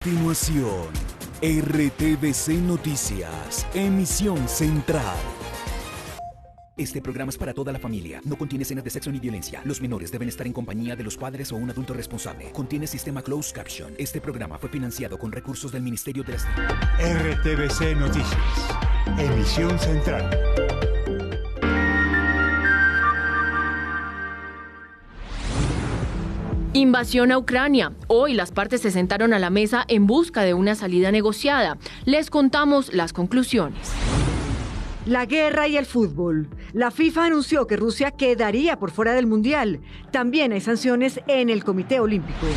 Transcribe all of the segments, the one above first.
Continuación, RTVC Noticias, emisión central. Este programa es para toda la familia. No contiene escenas de sexo ni violencia. Los menores deben estar en compañía de los padres o un adulto responsable. Contiene sistema closed caption. Este programa fue financiado con recursos del Ministerio de las... RTVC Noticias, emisión central. Invasión a Ucrania. Hoy las partes se sentaron a la mesa en busca de una salida negociada. Les contamos las conclusiones. La guerra y el fútbol. La FIFA anunció que Rusia quedaría por fuera del Mundial. También hay sanciones en el Comité Olímpico.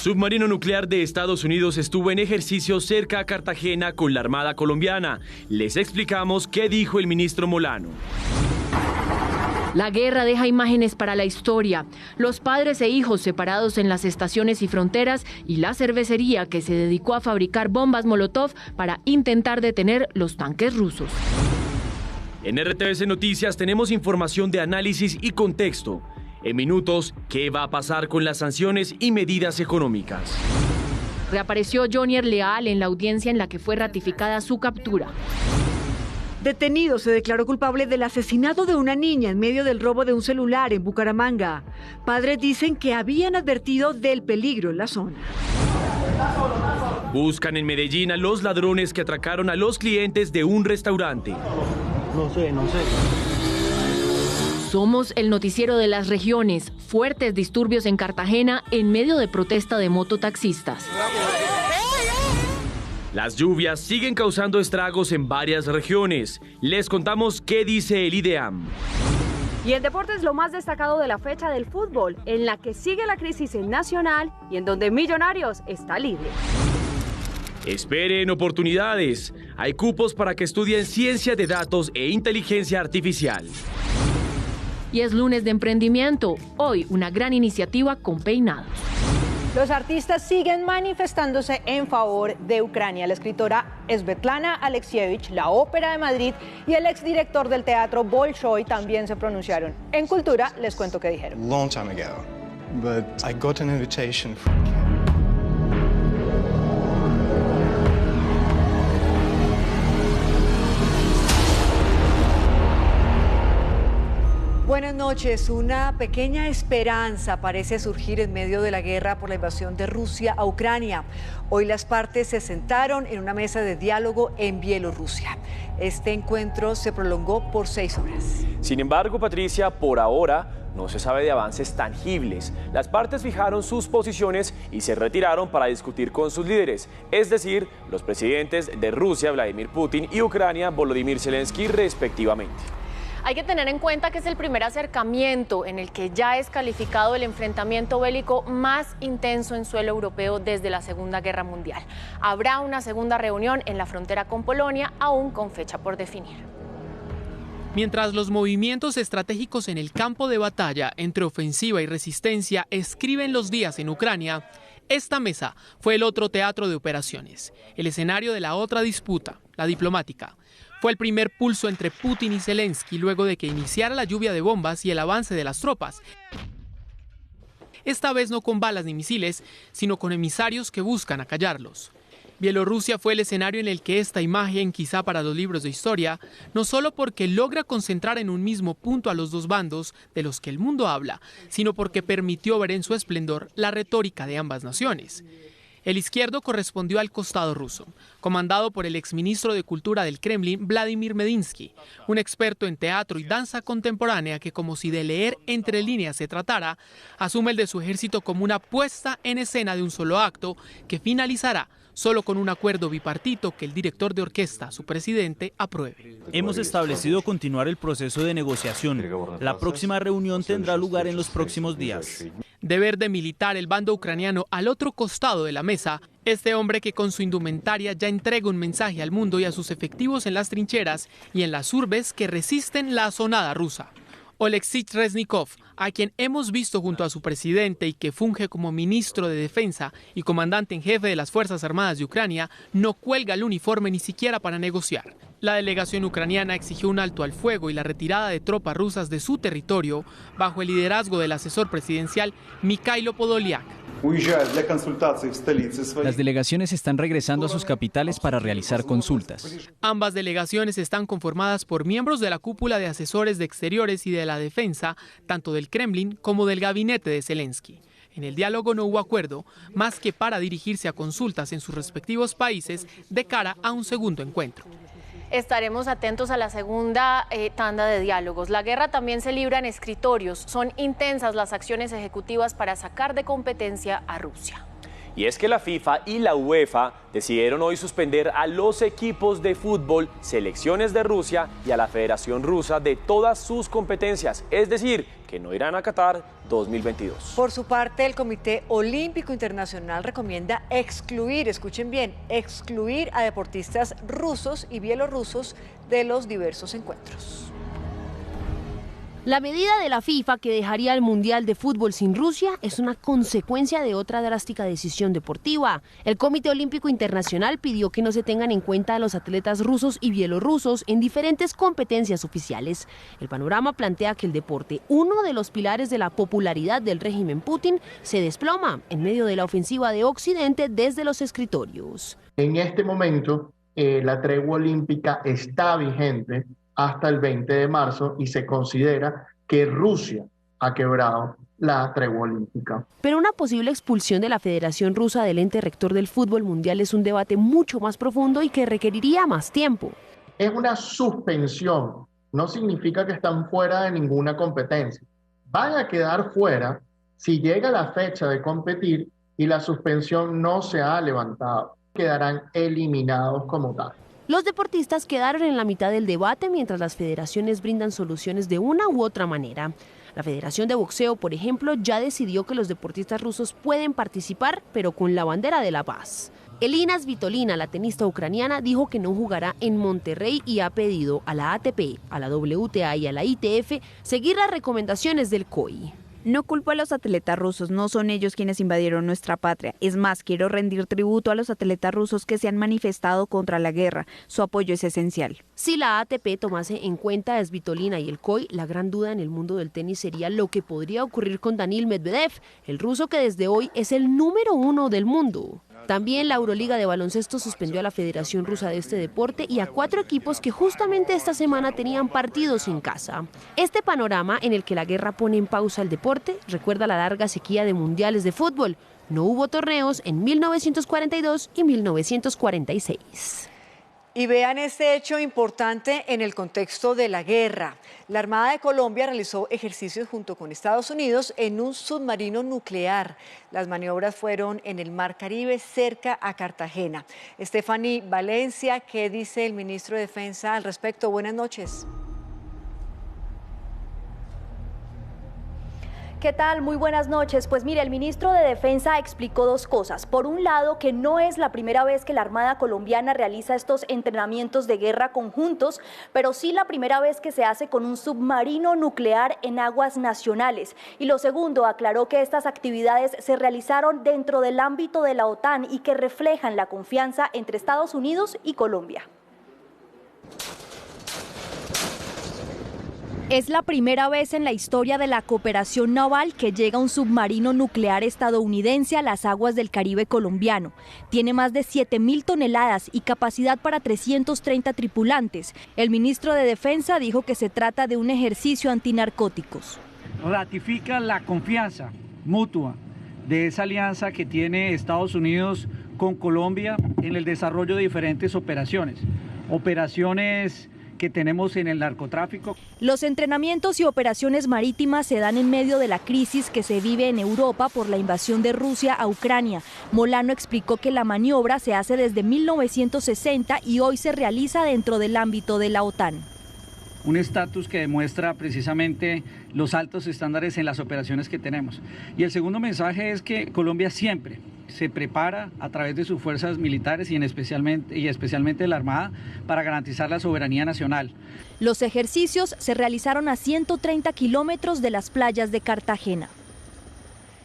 Submarino nuclear de Estados Unidos estuvo en ejercicio cerca a Cartagena con la Armada colombiana. Les explicamos qué dijo el ministro Molano. La guerra deja imágenes para la historia. Los padres e hijos separados en las estaciones y fronteras y la cervecería que se dedicó a fabricar bombas Molotov para intentar detener los tanques rusos. En RTVC Noticias tenemos información de análisis y contexto. En minutos, ¿qué va a pasar con las sanciones y medidas económicas? Reapareció Johnny Leal en la audiencia en la que fue ratificada su captura. Detenido se declaró culpable del asesinato de una niña en medio del robo de un celular en Bucaramanga. Padres dicen que habían advertido del peligro en la zona. Buscan en Medellín a los ladrones que atracaron a los clientes de un restaurante. No sé. Somos el noticiero de las regiones. Fuertes disturbios en Cartagena en medio de protesta de mototaxistas. Las lluvias siguen causando estragos en varias regiones. Les contamos qué dice el IDEAM. Y en deportes, lo más destacado de la fecha del fútbol, en la que sigue la crisis en Nacional y en donde Millonarios está libre. Esperen oportunidades. Hay cupos para que estudien ciencia de datos e inteligencia artificial. Y es lunes de emprendimiento. Hoy una gran iniciativa con peinados. Los artistas siguen manifestándose en favor de Ucrania. La escritora Svetlana Alexievich, la Ópera de Madrid y el exdirector del teatro Bolshoi también se pronunciaron. En Cultura les cuento qué dijeron. Long time ago, but I got an invitation. Buenas noches. Una pequeña esperanza parece surgir en medio de la guerra por la invasión de Rusia a Ucrania. Hoy las partes se sentaron en una mesa de diálogo en Bielorrusia. Este encuentro se prolongó por 6 horas. Sin embargo, Patricia, por ahora no se sabe de avances tangibles. Las partes fijaron sus posiciones y se retiraron para discutir con sus líderes, es decir, los presidentes de Rusia, Vladimir Putin, y Ucrania, Volodymyr Zelensky, respectivamente. Hay que tener en cuenta que es el primer acercamiento en el que ya es calificado el enfrentamiento bélico más intenso en suelo europeo desde la Segunda Guerra Mundial. Habrá una segunda reunión en la frontera con Polonia, aún con fecha por definir. Mientras los movimientos estratégicos en el campo de batalla entre ofensiva y resistencia escriben los días en Ucrania, esta mesa fue el otro teatro de operaciones, el escenario de la otra disputa, la diplomática. Fue el primer pulso entre Putin y Zelensky luego de que iniciara la lluvia de bombas y el avance de las tropas. Esta vez no con balas ni misiles, sino con emisarios que buscan acallarlos. Bielorrusia fue el escenario en el que esta imagen, quizá para los libros de historia, no solo porque logra concentrar en un mismo punto a los dos bandos de los que el mundo habla, sino porque permitió ver en su esplendor la retórica de ambas naciones. El izquierdo correspondió al costado ruso, comandado por el exministro de Cultura del Kremlin, Vladimir Medinsky, un experto en teatro y danza contemporánea que, como si de leer entre líneas se tratara, asume el de su ejército como una puesta en escena de un solo acto que finalizará solo con un acuerdo bipartito que el director de orquesta, su presidente, apruebe. Hemos establecido continuar el proceso de negociación. La próxima reunión tendrá lugar en los próximos días. Deber de militar el bando ucraniano al otro costado de la mesa, este hombre que con su indumentaria ya entrega un mensaje al mundo y a sus efectivos en las trincheras y en las urbes que resisten la asonada rusa. Oleksiy Reznikov, a quien hemos visto junto a su presidente y que funge como ministro de Defensa y comandante en jefe de las Fuerzas Armadas de Ucrania, no cuelga el uniforme ni siquiera para negociar. La delegación ucraniana exigió un alto al fuego y la retirada de tropas rusas de su territorio bajo el liderazgo del asesor presidencial Mikhailo Podolyak. Las delegaciones están regresando a sus capitales para realizar consultas. Ambas delegaciones están conformadas por miembros de la cúpula de asesores de exteriores y de la defensa, tanto del Kremlin como del gabinete de Zelensky. En el diálogo no hubo acuerdo, más que para dirigirse a consultas en sus respectivos países de cara a un segundo encuentro. Estaremos atentos a la segunda tanda de diálogos. La guerra también se libra en escritorios. Son intensas las acciones ejecutivas para sacar de competencia a Rusia. Y es que la FIFA y la UEFA decidieron hoy suspender a los equipos de fútbol, selecciones de Rusia y a la Federación Rusa de todas sus competencias, es decir, que no irán a Qatar 2022. Por su parte, el Comité Olímpico Internacional recomienda excluir, escuchen bien, excluir a deportistas rusos y bielorrusos de los diversos encuentros. La medida de la FIFA que dejaría el Mundial de Fútbol sin Rusia es una consecuencia de otra drástica decisión deportiva. El Comité Olímpico Internacional pidió que no se tengan en cuenta a los atletas rusos y bielorrusos en diferentes competencias oficiales. El panorama plantea que el deporte, uno de los pilares de la popularidad del régimen Putin, se desploma en medio de la ofensiva de Occidente desde los escritorios. En este momento, la tregua olímpica está vigente hasta el 20 de marzo y se considera que Rusia ha quebrado la tregua olímpica. Pero una posible expulsión de la Federación Rusa del ente rector del fútbol mundial es un debate mucho más profundo y que requeriría más tiempo. Es una suspensión, no significa que están fuera de ninguna competencia. Van a quedar fuera si llega la fecha de competir y la suspensión no se ha levantado. Quedarán eliminados como tal. Los deportistas quedaron en la mitad del debate mientras las federaciones brindan soluciones de una u otra manera. La Federación de Boxeo, por ejemplo, ya decidió que los deportistas rusos pueden participar, pero con la bandera de la paz. Elina Svitolina, la tenista ucraniana, dijo que no jugará en Monterrey y ha pedido a la ATP, a la WTA y a la ITF seguir las recomendaciones del COI. No culpo a los atletas rusos, no son ellos quienes invadieron nuestra patria. Es más, quiero rendir tributo a los atletas rusos que se han manifestado contra la guerra. Su apoyo es esencial. Si la ATP tomase en cuenta a Svitolina y el COI, la gran duda en el mundo del tenis sería lo que podría ocurrir con Daniil Medvedev, el ruso que desde hoy es el número 1 del mundo. También la Euroliga de baloncesto suspendió a la Federación Rusa de este deporte y a 4 equipos que justamente esta semana tenían partidos en casa. Este panorama en el que la guerra pone en pausa el deporte recuerda la larga sequía de mundiales de fútbol. No hubo torneos en 1942 y 1946. Y vean este hecho importante en el contexto de la guerra. La Armada de Colombia realizó ejercicios junto con Estados Unidos en un submarino nuclear. Las maniobras fueron en el Mar Caribe, cerca a Cartagena. Stephanie Valencia, ¿qué dice el ministro de Defensa al respecto? Buenas noches. ¿Qué tal? Muy buenas noches. Pues mire, el ministro de Defensa explicó 2 cosas. Por un lado, que no es la primera vez que la Armada colombiana realiza estos entrenamientos de guerra conjuntos, pero sí la primera vez que se hace con un submarino nuclear en aguas nacionales. Y lo segundo, aclaró que estas actividades se realizaron dentro del ámbito de la OTAN y que reflejan la confianza entre Estados Unidos y Colombia. Es la primera vez en la historia de la cooperación naval que llega un submarino nuclear estadounidense a las aguas del Caribe colombiano. Tiene más de 7.000 toneladas y capacidad para 330 tripulantes. El ministro de Defensa dijo que se trata de un ejercicio antinarcóticos. Ratifica la confianza mutua de esa alianza que tiene Estados Unidos con Colombia en el desarrollo de diferentes operaciones que tenemos en el narcotráfico. Los entrenamientos y operaciones marítimas se dan en medio de la crisis que se vive en Europa por la invasión de Rusia a Ucrania. Molano explicó que la maniobra se hace desde 1960 y hoy se realiza dentro del ámbito de la OTAN. Un estatus que demuestra precisamente los altos estándares en las operaciones que tenemos. Y el segundo mensaje es que Colombia siempre se prepara a través de sus fuerzas militares y especialmente la Armada para garantizar la soberanía nacional. Los ejercicios se realizaron a 130 kilómetros de las playas de Cartagena.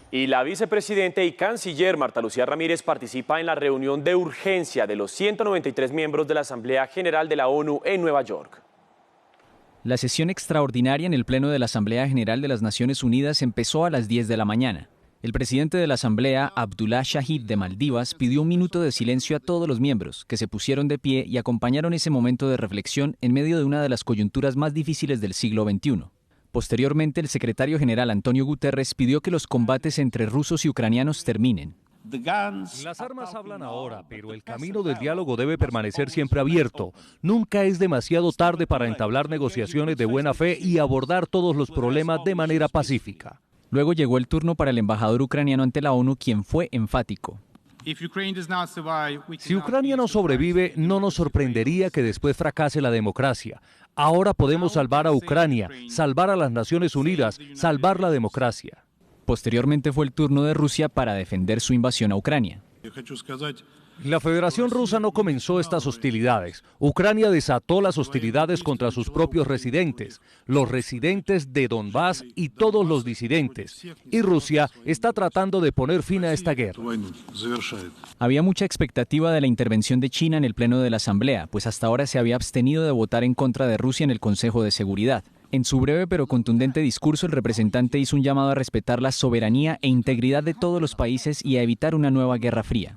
Y la vicepresidenta y canciller Marta Lucía Ramírez participa en la reunión de urgencia de los 193 miembros de la Asamblea General de la ONU en Nueva York. La sesión extraordinaria en el Pleno de la Asamblea General de las Naciones Unidas empezó a las 10 de la mañana. El presidente de la Asamblea, Abdullah Shahid de Maldivas, pidió un minuto de silencio a todos los miembros, que se pusieron de pie y acompañaron ese momento de reflexión en medio de una de las coyunturas más difíciles del siglo XXI. Posteriormente, el secretario general Antonio Guterres pidió que los combates entre rusos y ucranianos terminen. Las armas hablan ahora, pero el camino del diálogo debe permanecer siempre abierto. Nunca es demasiado tarde para entablar negociaciones de buena fe y abordar todos los problemas de manera pacífica. Luego llegó el turno para el embajador ucraniano ante la ONU, quien fue enfático. Si Ucrania no sobrevive, no nos sorprendería que después fracase la democracia. Ahora podemos salvar a Ucrania, salvar a las Naciones Unidas, salvar la democracia. Posteriormente fue el turno de Rusia para defender su invasión a Ucrania. La Federación Rusa no comenzó estas hostilidades. Ucrania desató las hostilidades contra sus propios residentes, los residentes de Donbass y todos los disidentes. Y Rusia está tratando de poner fin a esta guerra. Había mucha expectativa de la intervención de China en el Pleno de la Asamblea, pues hasta ahora se había abstenido de votar en contra de Rusia en el Consejo de Seguridad. En su breve pero contundente discurso, el representante hizo un llamado a respetar la soberanía e integridad de todos los países y a evitar una nueva guerra fría.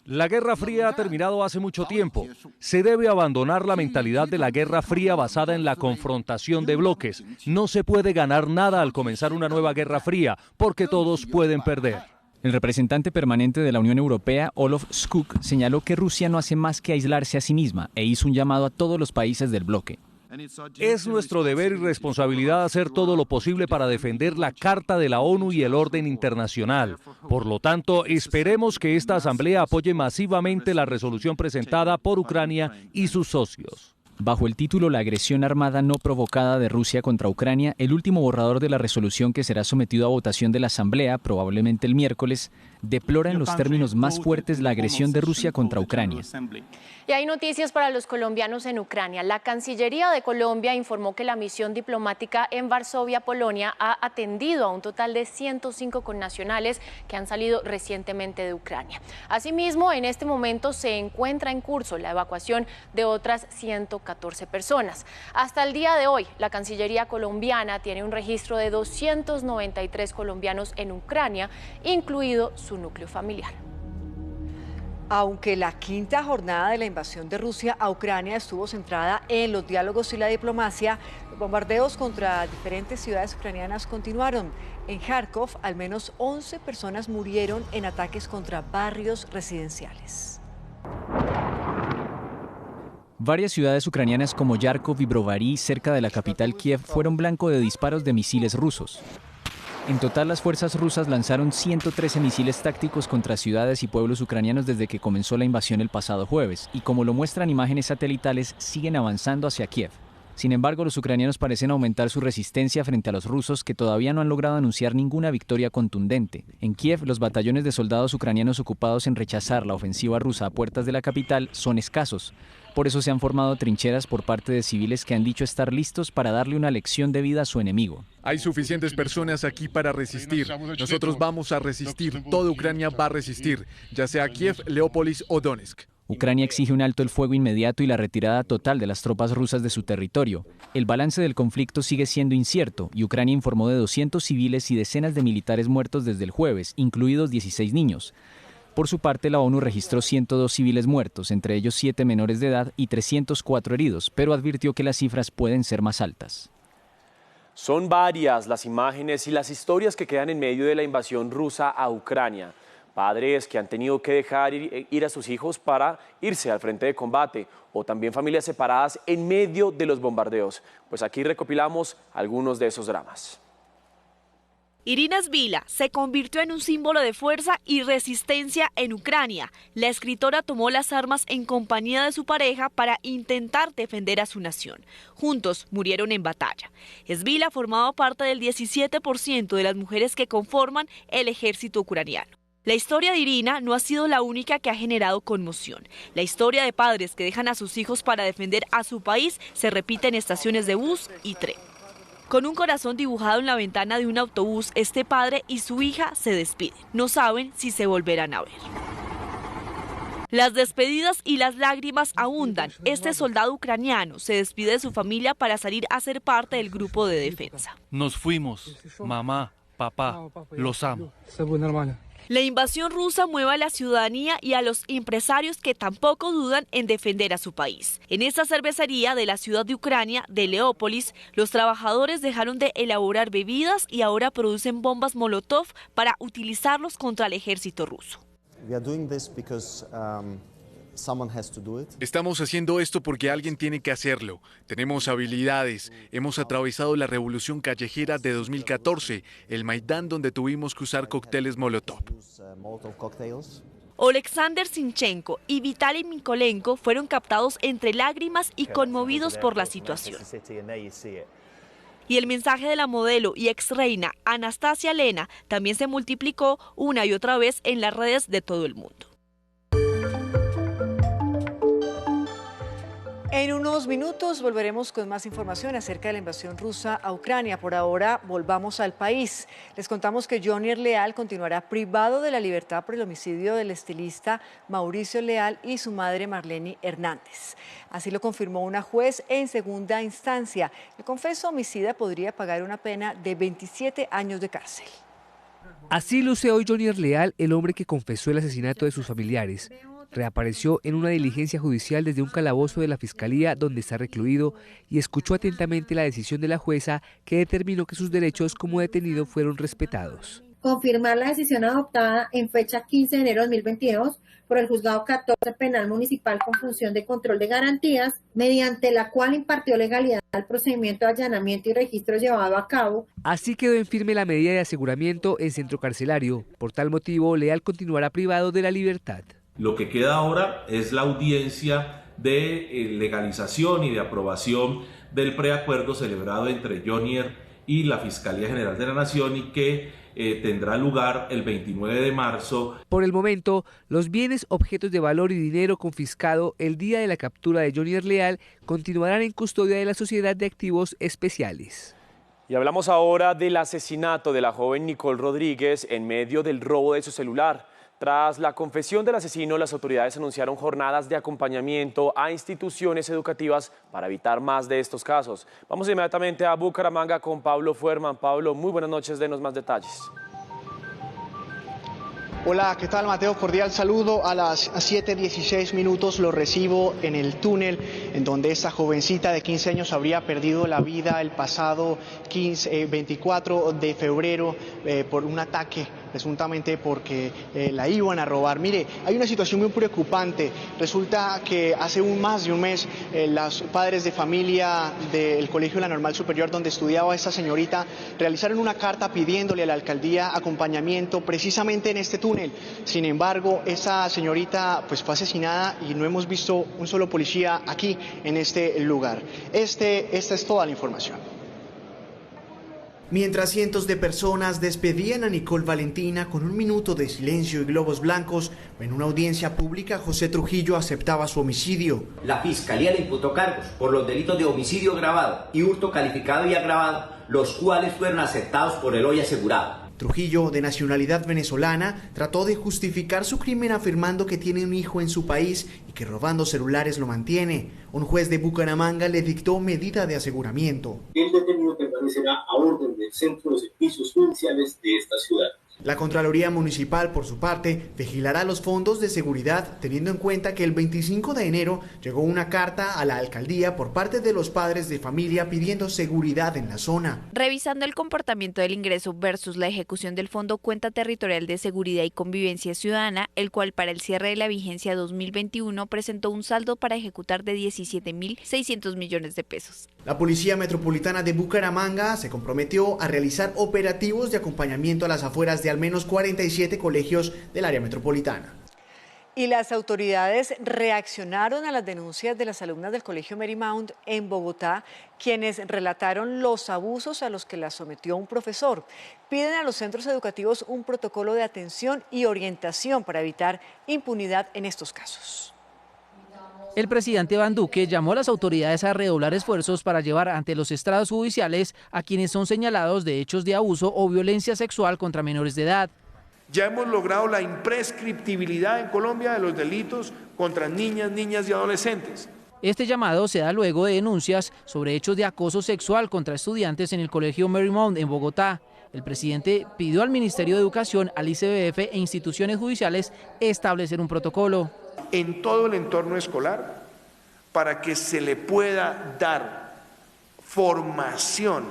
La Guerra Fría ha terminado hace mucho tiempo. Se debe abandonar la mentalidad de la Guerra Fría basada en la confrontación de bloques. No se puede ganar nada al comenzar una nueva Guerra Fría, porque todos pueden perder. El representante permanente de la Unión Europea, Olof Skog, señaló que Rusia no hace más que aislarse a sí misma e hizo un llamado a todos los países del bloque. Es nuestro deber y responsabilidad hacer todo lo posible para defender la Carta de la ONU y el orden internacional. Por lo tanto, esperemos que esta Asamblea apoye masivamente la resolución presentada por Ucrania y sus socios. Bajo el título La agresión armada no provocada de Rusia contra Ucrania, el último borrador de la resolución que será sometido a votación de la Asamblea, probablemente el miércoles, deplora en los términos más fuertes la agresión de Rusia contra Ucrania. Y hay noticias para los colombianos en Ucrania. La Cancillería de Colombia informó que la misión diplomática en Varsovia, Polonia, ha atendido a un total de 105 connacionales que han salido recientemente de Ucrania. Asimismo, en este momento se encuentra en curso la evacuación de otras 114 personas. Hasta el día de hoy, la Cancillería colombiana tiene un registro de 293 colombianos en Ucrania, incluido su núcleo familiar. Aunque la quinta jornada de la invasión de Rusia a Ucrania estuvo centrada en los diálogos y la diplomacia, los bombardeos contra diferentes ciudades ucranianas continuaron. En Kharkov, al menos 11 personas murieron en ataques contra barrios residenciales. Varias ciudades ucranianas como Yarkov y Brovary, cerca de la capital Kiev, fueron blanco de disparos de misiles rusos. En total, las fuerzas rusas lanzaron 113 misiles tácticos contra ciudades y pueblos ucranianos desde que comenzó la invasión el pasado jueves, y como lo muestran imágenes satelitales, siguen avanzando hacia Kiev. Sin embargo, los ucranianos parecen aumentar su resistencia frente a los rusos, que todavía no han logrado anunciar ninguna victoria contundente. En Kiev, los batallones de soldados ucranianos ocupados en rechazar la ofensiva rusa a puertas de la capital son escasos. Por eso se han formado trincheras por parte de civiles que han dicho estar listos para darle una lección de vida a su enemigo. Hay suficientes personas aquí para resistir. Nosotros vamos a resistir. Toda Ucrania va a resistir, ya sea Kiev, Leópolis o Donetsk. Ucrania exige un alto el fuego inmediato y la retirada total de las tropas rusas de su territorio. El balance del conflicto sigue siendo incierto y Ucrania informó de 200 civiles y decenas de militares muertos desde el jueves, incluidos 16 niños. Por su parte, la ONU registró 102 civiles muertos, entre ellos 7 menores de edad y 304 heridos, pero advirtió que las cifras pueden ser más altas. Son varias las imágenes y las historias que quedan en medio de la invasión rusa a Ucrania. Padres que han tenido que dejar ir a sus hijos para irse al frente de combate, o también familias separadas en medio de los bombardeos. Pues aquí recopilamos algunos de esos dramas. Irina Svila se convirtió en un símbolo de fuerza y resistencia en Ucrania. La escritora tomó las armas en compañía de su pareja para intentar defender a su nación. Juntos murieron en batalla. Svila formaba parte del 17% de las mujeres que conforman el ejército ucraniano. La historia de Irina no ha sido la única que ha generado conmoción. La historia de padres que dejan a sus hijos para defender a su país se repite en estaciones de bus y tren. Con un corazón dibujado en la ventana de un autobús, este padre y su hija se despiden. No saben si se volverán a ver. Las despedidas y las lágrimas abundan. Este soldado ucraniano se despide de su familia para salir a ser parte del grupo de defensa. Nos fuimos, mamá, Papá, los amo. La invasión rusa mueve a la ciudadanía y a los empresarios que tampoco dudan en defender a su país. En esta cervecería de la ciudad de Ucrania, de Leópolis, los trabajadores dejaron de elaborar bebidas y ahora producen bombas Molotov para utilizarlos contra el ejército ruso. Estamos haciendo esto porque alguien tiene que hacerlo. Tenemos habilidades. Hemos atravesado la revolución callejera de 2014, el Maidán, donde tuvimos que usar cócteles Molotov. Oleksandr Zinchenko y Vitaly Mikolenko fueron captados entre lágrimas y conmovidos por la situación. Y el mensaje de la modelo y ex reina Anastasia Lena también se multiplicó una y otra vez en las redes de todo el mundo. En unos minutos volveremos con más información acerca de la invasión rusa a Ucrania. Por ahora, volvamos al país. Les contamos que Jonier Leal continuará privado de la libertad por el homicidio del estilista Mauricio Leal y su madre Marlene Hernández. Así lo confirmó una juez en segunda instancia. El confeso homicida podría pagar una pena de 27 años de cárcel. Así luce hoy Jonier Leal, el hombre que confesó el asesinato de sus familiares. Reapareció en una diligencia judicial desde un calabozo de la Fiscalía donde está recluido y escuchó atentamente la decisión de la jueza que determinó que sus derechos como detenido fueron respetados. Confirmar la decisión adoptada en fecha 15 de enero de 2022 por el Juzgado 14 Penal Municipal con función de control de garantías, mediante la cual impartió legalidad al procedimiento de allanamiento y registro llevado a cabo. Así quedó en firme la medida de aseguramiento en centro carcelario. Por tal motivo, Leal continuará privado de la libertad. Lo que queda ahora es la audiencia de legalización y de aprobación del preacuerdo celebrado entre Jonier y la Fiscalía General de la Nación y que tendrá lugar el 29 de marzo. Por el momento, los bienes, objetos de valor y dinero confiscado el día de la captura de Jonier Leal continuarán en custodia de la Sociedad de Activos Especiales. Y hablamos ahora del asesinato de la joven Nicole Rodríguez en medio del robo de su celular. Tras la confesión del asesino, las autoridades anunciaron jornadas de acompañamiento a instituciones educativas para evitar más de estos casos. Vamos inmediatamente a Bucaramanga con Pablo Fuerman. Pablo, muy buenas noches, denos más detalles. Hola, ¿qué tal, Mateo? Cordial saludo. A las 7:16 minutos lo recibo en el túnel en donde esta jovencita de 15 años habría perdido la vida el pasado 24 de febrero por un ataque, presuntamente porque la iban a robar. Mire, hay una situación muy preocupante. Resulta que hace más de un mes los padres de familia del Colegio La Normal Superior donde estudiaba esta señorita realizaron una carta pidiéndole a la alcaldía acompañamiento precisamente en este túnel. Sin embargo, esa señorita pues fue asesinada y no hemos visto un solo policía aquí en este lugar. Esta es toda la información. Mientras cientos de personas despedían a Nicole Valentina con un minuto de silencio y globos blancos, en una audiencia pública José Trujillo aceptaba su homicidio. La Fiscalía le imputó cargos por los delitos de homicidio agravado y hurto calificado y agravado, los cuales fueron aceptados por el hoy asegurado. Trujillo, de nacionalidad venezolana, trató de justificar su crimen afirmando que tiene un hijo en su país y que robando celulares lo mantiene. Un juez de Bucaramanga le dictó medida de aseguramiento. El detenido permanecerá a orden del Centro de Servicios Judiciales de esta ciudad. La Contraloría Municipal, por su parte, vigilará los fondos de seguridad, teniendo en cuenta que el 25 de enero llegó una carta a la alcaldía por parte de los padres de familia pidiendo seguridad en la zona. Revisando el comportamiento del ingreso versus la ejecución del Fondo Cuenta Territorial de Seguridad y Convivencia Ciudadana, el cual para el cierre de la vigencia 2021 presentó un saldo para ejecutar de 17.600 millones de pesos. La Policía Metropolitana de Bucaramanga se comprometió a realizar operativos de acompañamiento a las afueras de al menos 47 colegios del área metropolitana. Y las autoridades reaccionaron a las denuncias de las alumnas del Colegio Marymount en Bogotá, quienes relataron los abusos a los que las sometió un profesor. Piden a los centros educativos un protocolo de atención y orientación para evitar impunidad en estos casos. El presidente Iván Duque llamó a las autoridades a redoblar esfuerzos para llevar ante los estrados judiciales a quienes son señalados de hechos de abuso o violencia sexual contra menores de edad. Ya hemos logrado la imprescriptibilidad en Colombia de los delitos contra niñas y adolescentes. Este llamado se da luego de denuncias sobre hechos de acoso sexual contra estudiantes en el Colegio Marymount en Bogotá. El presidente pidió al Ministerio de Educación, al ICBF e instituciones judiciales establecer un protocolo en todo el entorno escolar para que se le pueda dar formación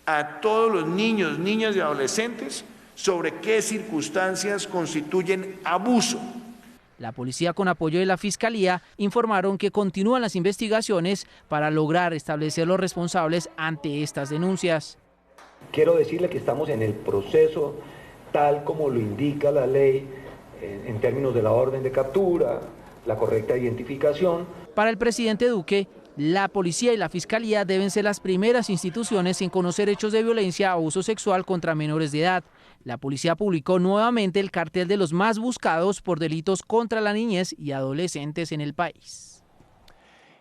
a todos los niños, niñas y adolescentes sobre qué circunstancias constituyen abuso. La policía, con apoyo de la Fiscalía, informaron que continúan las investigaciones para lograr establecer los responsables ante estas denuncias. Quiero decirle que estamos en el proceso tal como lo indica la ley en términos de la orden de captura, la correcta identificación. Para el presidente Duque, la policía y la Fiscalía deben ser las primeras instituciones en conocer hechos de violencia o abuso sexual contra menores de edad. La policía publicó nuevamente el cartel de los más buscados por delitos contra la niñez y adolescentes en el país.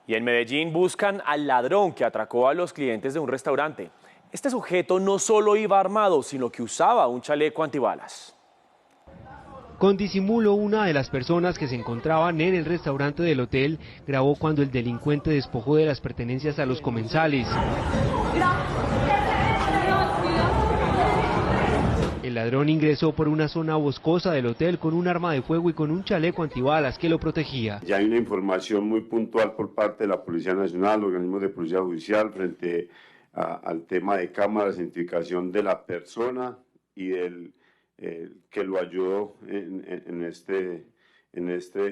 Y en Medellín buscan al ladrón que atracó a los clientes de un restaurante. Este sujeto no solo iba armado, sino que usaba un chaleco antibalas. Con disimulo, una de las personas que se encontraban en el restaurante del hotel grabó cuando el delincuente despojó de las pertenencias a los comensales. El ladrón ingresó por una zona boscosa del hotel con un arma de fuego y con un chaleco antibalas que lo protegía. Ya hay una información muy puntual por parte de la Policía Nacional, organismos de Policía Judicial, frente al tema de cámaras, identificación de la persona y del que lo ayudó en este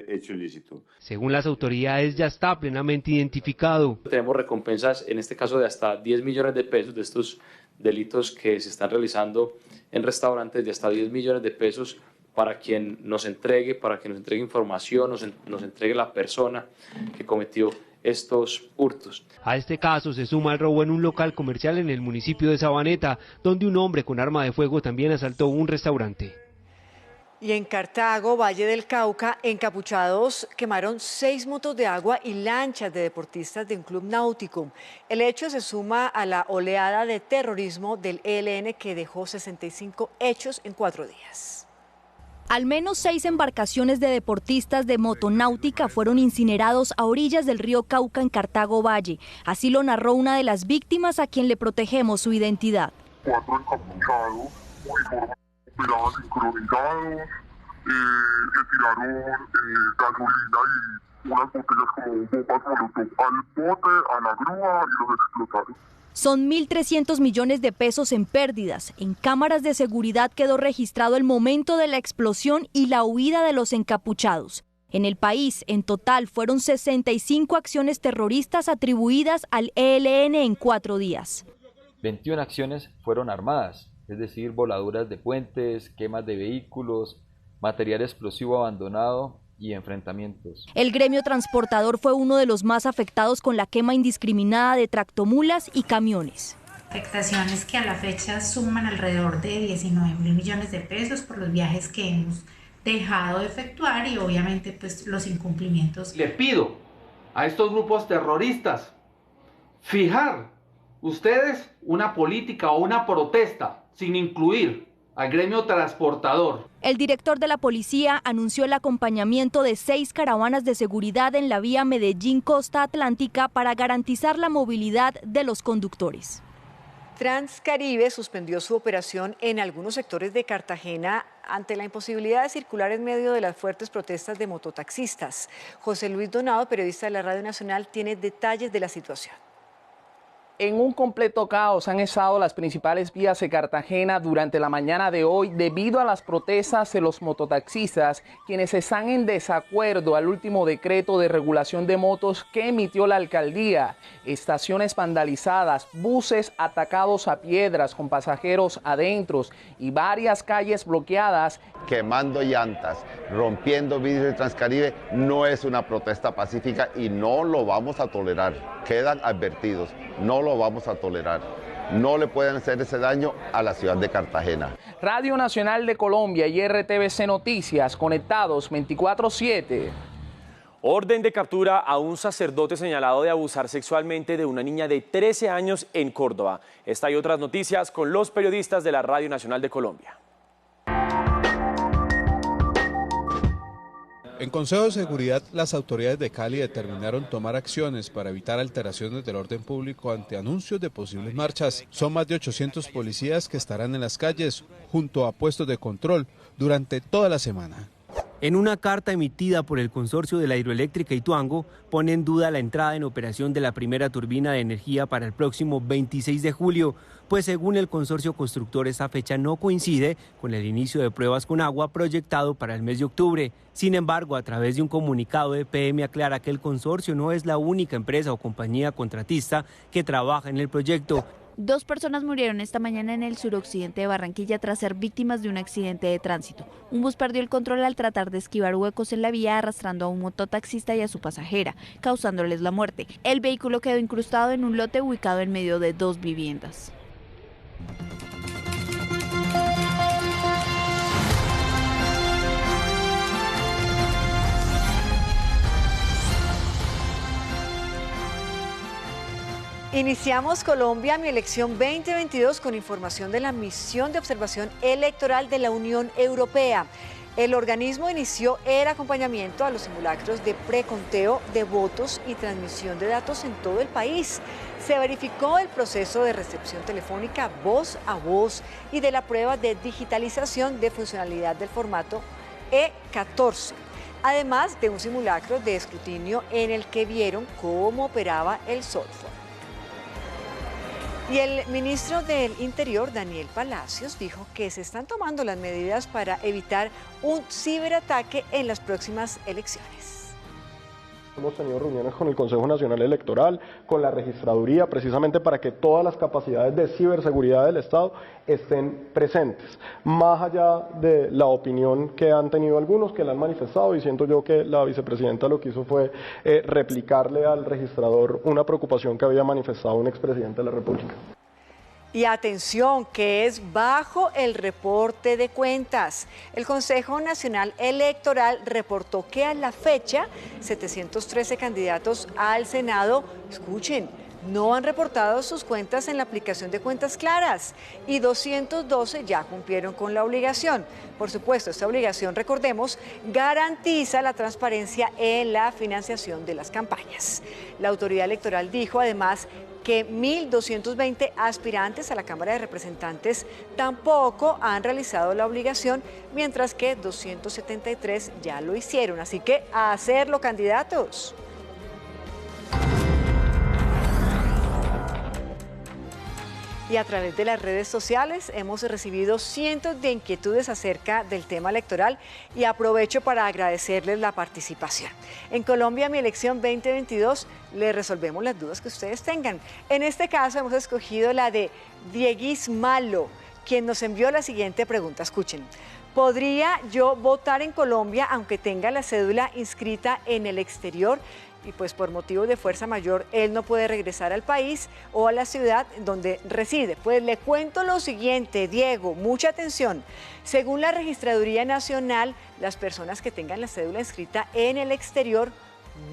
hecho ilícito. Según las autoridades, ya está plenamente identificado. Tenemos recompensas, en este caso de hasta 10 millones de pesos de estos delitos que se están realizando en restaurantes, de hasta 10 millones de pesos para quien nos entregue, información, nos entregue la persona que cometió estos hurtos. A este caso se suma el robo en un local comercial en el municipio de Sabaneta, donde un hombre con arma de fuego también asaltó un restaurante. Y en Cartago, Valle del Cauca, encapuchados quemaron 6 motos de agua y lanchas de deportistas de un club náutico. El hecho se suma a la oleada de terrorismo del ELN que dejó 65 hechos en 4 días. Al menos 6 embarcaciones de deportistas de motonáutica fueron incinerados a orillas del río Cauca en Cartago Valle. Así lo narró una de las víctimas a quien le protegemos su identidad. 4 encapuchados, operaban sincronizados, se tiraron gasolina y unas botellas como bombas molotov al bote, a la grúa y los explotaron. Son 1.300 millones de pesos en pérdidas. En cámaras de seguridad quedó registrado el momento de la explosión y la huida de los encapuchados. En el país, en total, fueron 65 acciones terroristas atribuidas al ELN en 4 días. 21 acciones fueron armadas, es decir, voladuras de puentes, quemas de vehículos, material explosivo abandonado y enfrentamientos. El gremio transportador fue uno de los más afectados con la quema indiscriminada de tractomulas y camiones. Afectaciones que a la fecha suman alrededor de 19.000 millones de pesos por los viajes que hemos dejado de efectuar y obviamente pues los incumplimientos. Le pido a estos grupos terroristas fijar ustedes una política o una protesta sin incluir al gremio transportador. El director de la policía anunció el acompañamiento de 6 caravanas de seguridad en la vía Medellín-Costa Atlántica para garantizar la movilidad de los conductores. Transcaribe suspendió su operación en algunos sectores de Cartagena ante la imposibilidad de circular en medio de las fuertes protestas de mototaxistas. José Luis Donado, periodista de la Radio Nacional, tiene detalles de la situación. En un completo caos han estado las principales vías de Cartagena durante la mañana de hoy debido a las protestas de los mototaxistas, quienes están en desacuerdo al último decreto de regulación de motos que emitió la alcaldía. Estaciones vandalizadas, buses atacados a piedras con pasajeros adentro y varias calles bloqueadas. Quemando llantas, rompiendo vidrios de Transcaribe no es una protesta pacífica y no lo vamos a tolerar. Quedan advertidos, no lo vamos a tolerar. No le pueden hacer ese daño a la ciudad de Cartagena. Radio Nacional de Colombia y RTVC Noticias, conectados 24/7. Orden de captura a un sacerdote señalado de abusar sexualmente de una niña de 13 años en Córdoba. Esta y otras noticias con los periodistas de la Radio Nacional de Colombia. En Consejo de Seguridad, las autoridades de Cali determinaron tomar acciones para evitar alteraciones del orden público ante anuncios de posibles marchas. Son más de 800 policías que estarán en las calles, junto a puestos de control, durante toda la semana. En una carta emitida por el consorcio de la hidroeléctrica Ituango, pone en duda la entrada en operación de la primera turbina de energía para el próximo 26 de julio, pues según el consorcio constructor esta fecha no coincide con el inicio de pruebas con agua proyectado para el mes de octubre. Sin embargo, a través de un comunicado, EPM aclara que el consorcio no es la única empresa o compañía contratista que trabaja en el proyecto. 2 personas murieron esta mañana en el suroccidente de Barranquilla tras ser víctimas de un accidente de tránsito. Un bus perdió el control al tratar de esquivar huecos en la vía, arrastrando a un mototaxista y a su pasajera, causándoles la muerte. El vehículo quedó incrustado en un lote ubicado en medio de 2 viviendas. Iniciamos Colombia, mi elección 2022 con información de la misión de observación electoral de la Unión Europea. El organismo inició el acompañamiento a los simulacros de preconteo de votos y transmisión de datos en todo el país. Se verificó el proceso de recepción telefónica voz a voz y de la prueba de digitalización de funcionalidad del formato E14. Además de un simulacro de escrutinio en el que vieron cómo operaba el software. Y el ministro del Interior, Daniel Palacios, dijo que se están tomando las medidas para evitar un ciberataque en las próximas elecciones. Hemos tenido reuniones con el Consejo Nacional Electoral, con la Registraduría, precisamente para que todas las capacidades de ciberseguridad del Estado estén presentes, más allá de la opinión que han tenido algunos, que la han manifestado, y siento yo que la vicepresidenta lo que hizo fue replicarle al registrador una preocupación que había manifestado un expresidente de la República. Y atención, que es bajo el reporte de cuentas. El Consejo Nacional Electoral reportó que a la fecha 713 candidatos al Senado, escuchen, no han reportado sus cuentas en la aplicación de Cuentas Claras y 212 ya cumplieron con la obligación. Por supuesto, esta obligación, recordemos, garantiza la transparencia en la financiación de las campañas. La autoridad electoral dijo además que 1.220 aspirantes a la Cámara de Representantes tampoco han realizado la obligación, mientras que 273 ya lo hicieron. Así que a hacerlo, candidatos. Y a través de las redes sociales hemos recibido cientos de inquietudes acerca del tema electoral y aprovecho para agradecerles la participación. En Colombia, mi elección 2022, les resolvemos las dudas que ustedes tengan. En este caso hemos escogido la de Dieguis Malo, quien nos envió la siguiente pregunta. Escuchen. ¿Podría yo votar en Colombia aunque tenga la cédula inscrita en el exterior? Y pues por motivos de fuerza mayor él no puede regresar al país o a la ciudad donde reside. Pues le cuento lo siguiente, Diego, mucha atención. Según la Registraduría Nacional, las personas que tengan la cédula inscrita en el exterior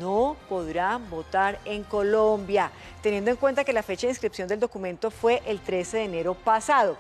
no podrán votar en Colombia, teniendo en cuenta que la fecha de inscripción del documento fue el 13 de enero pasado.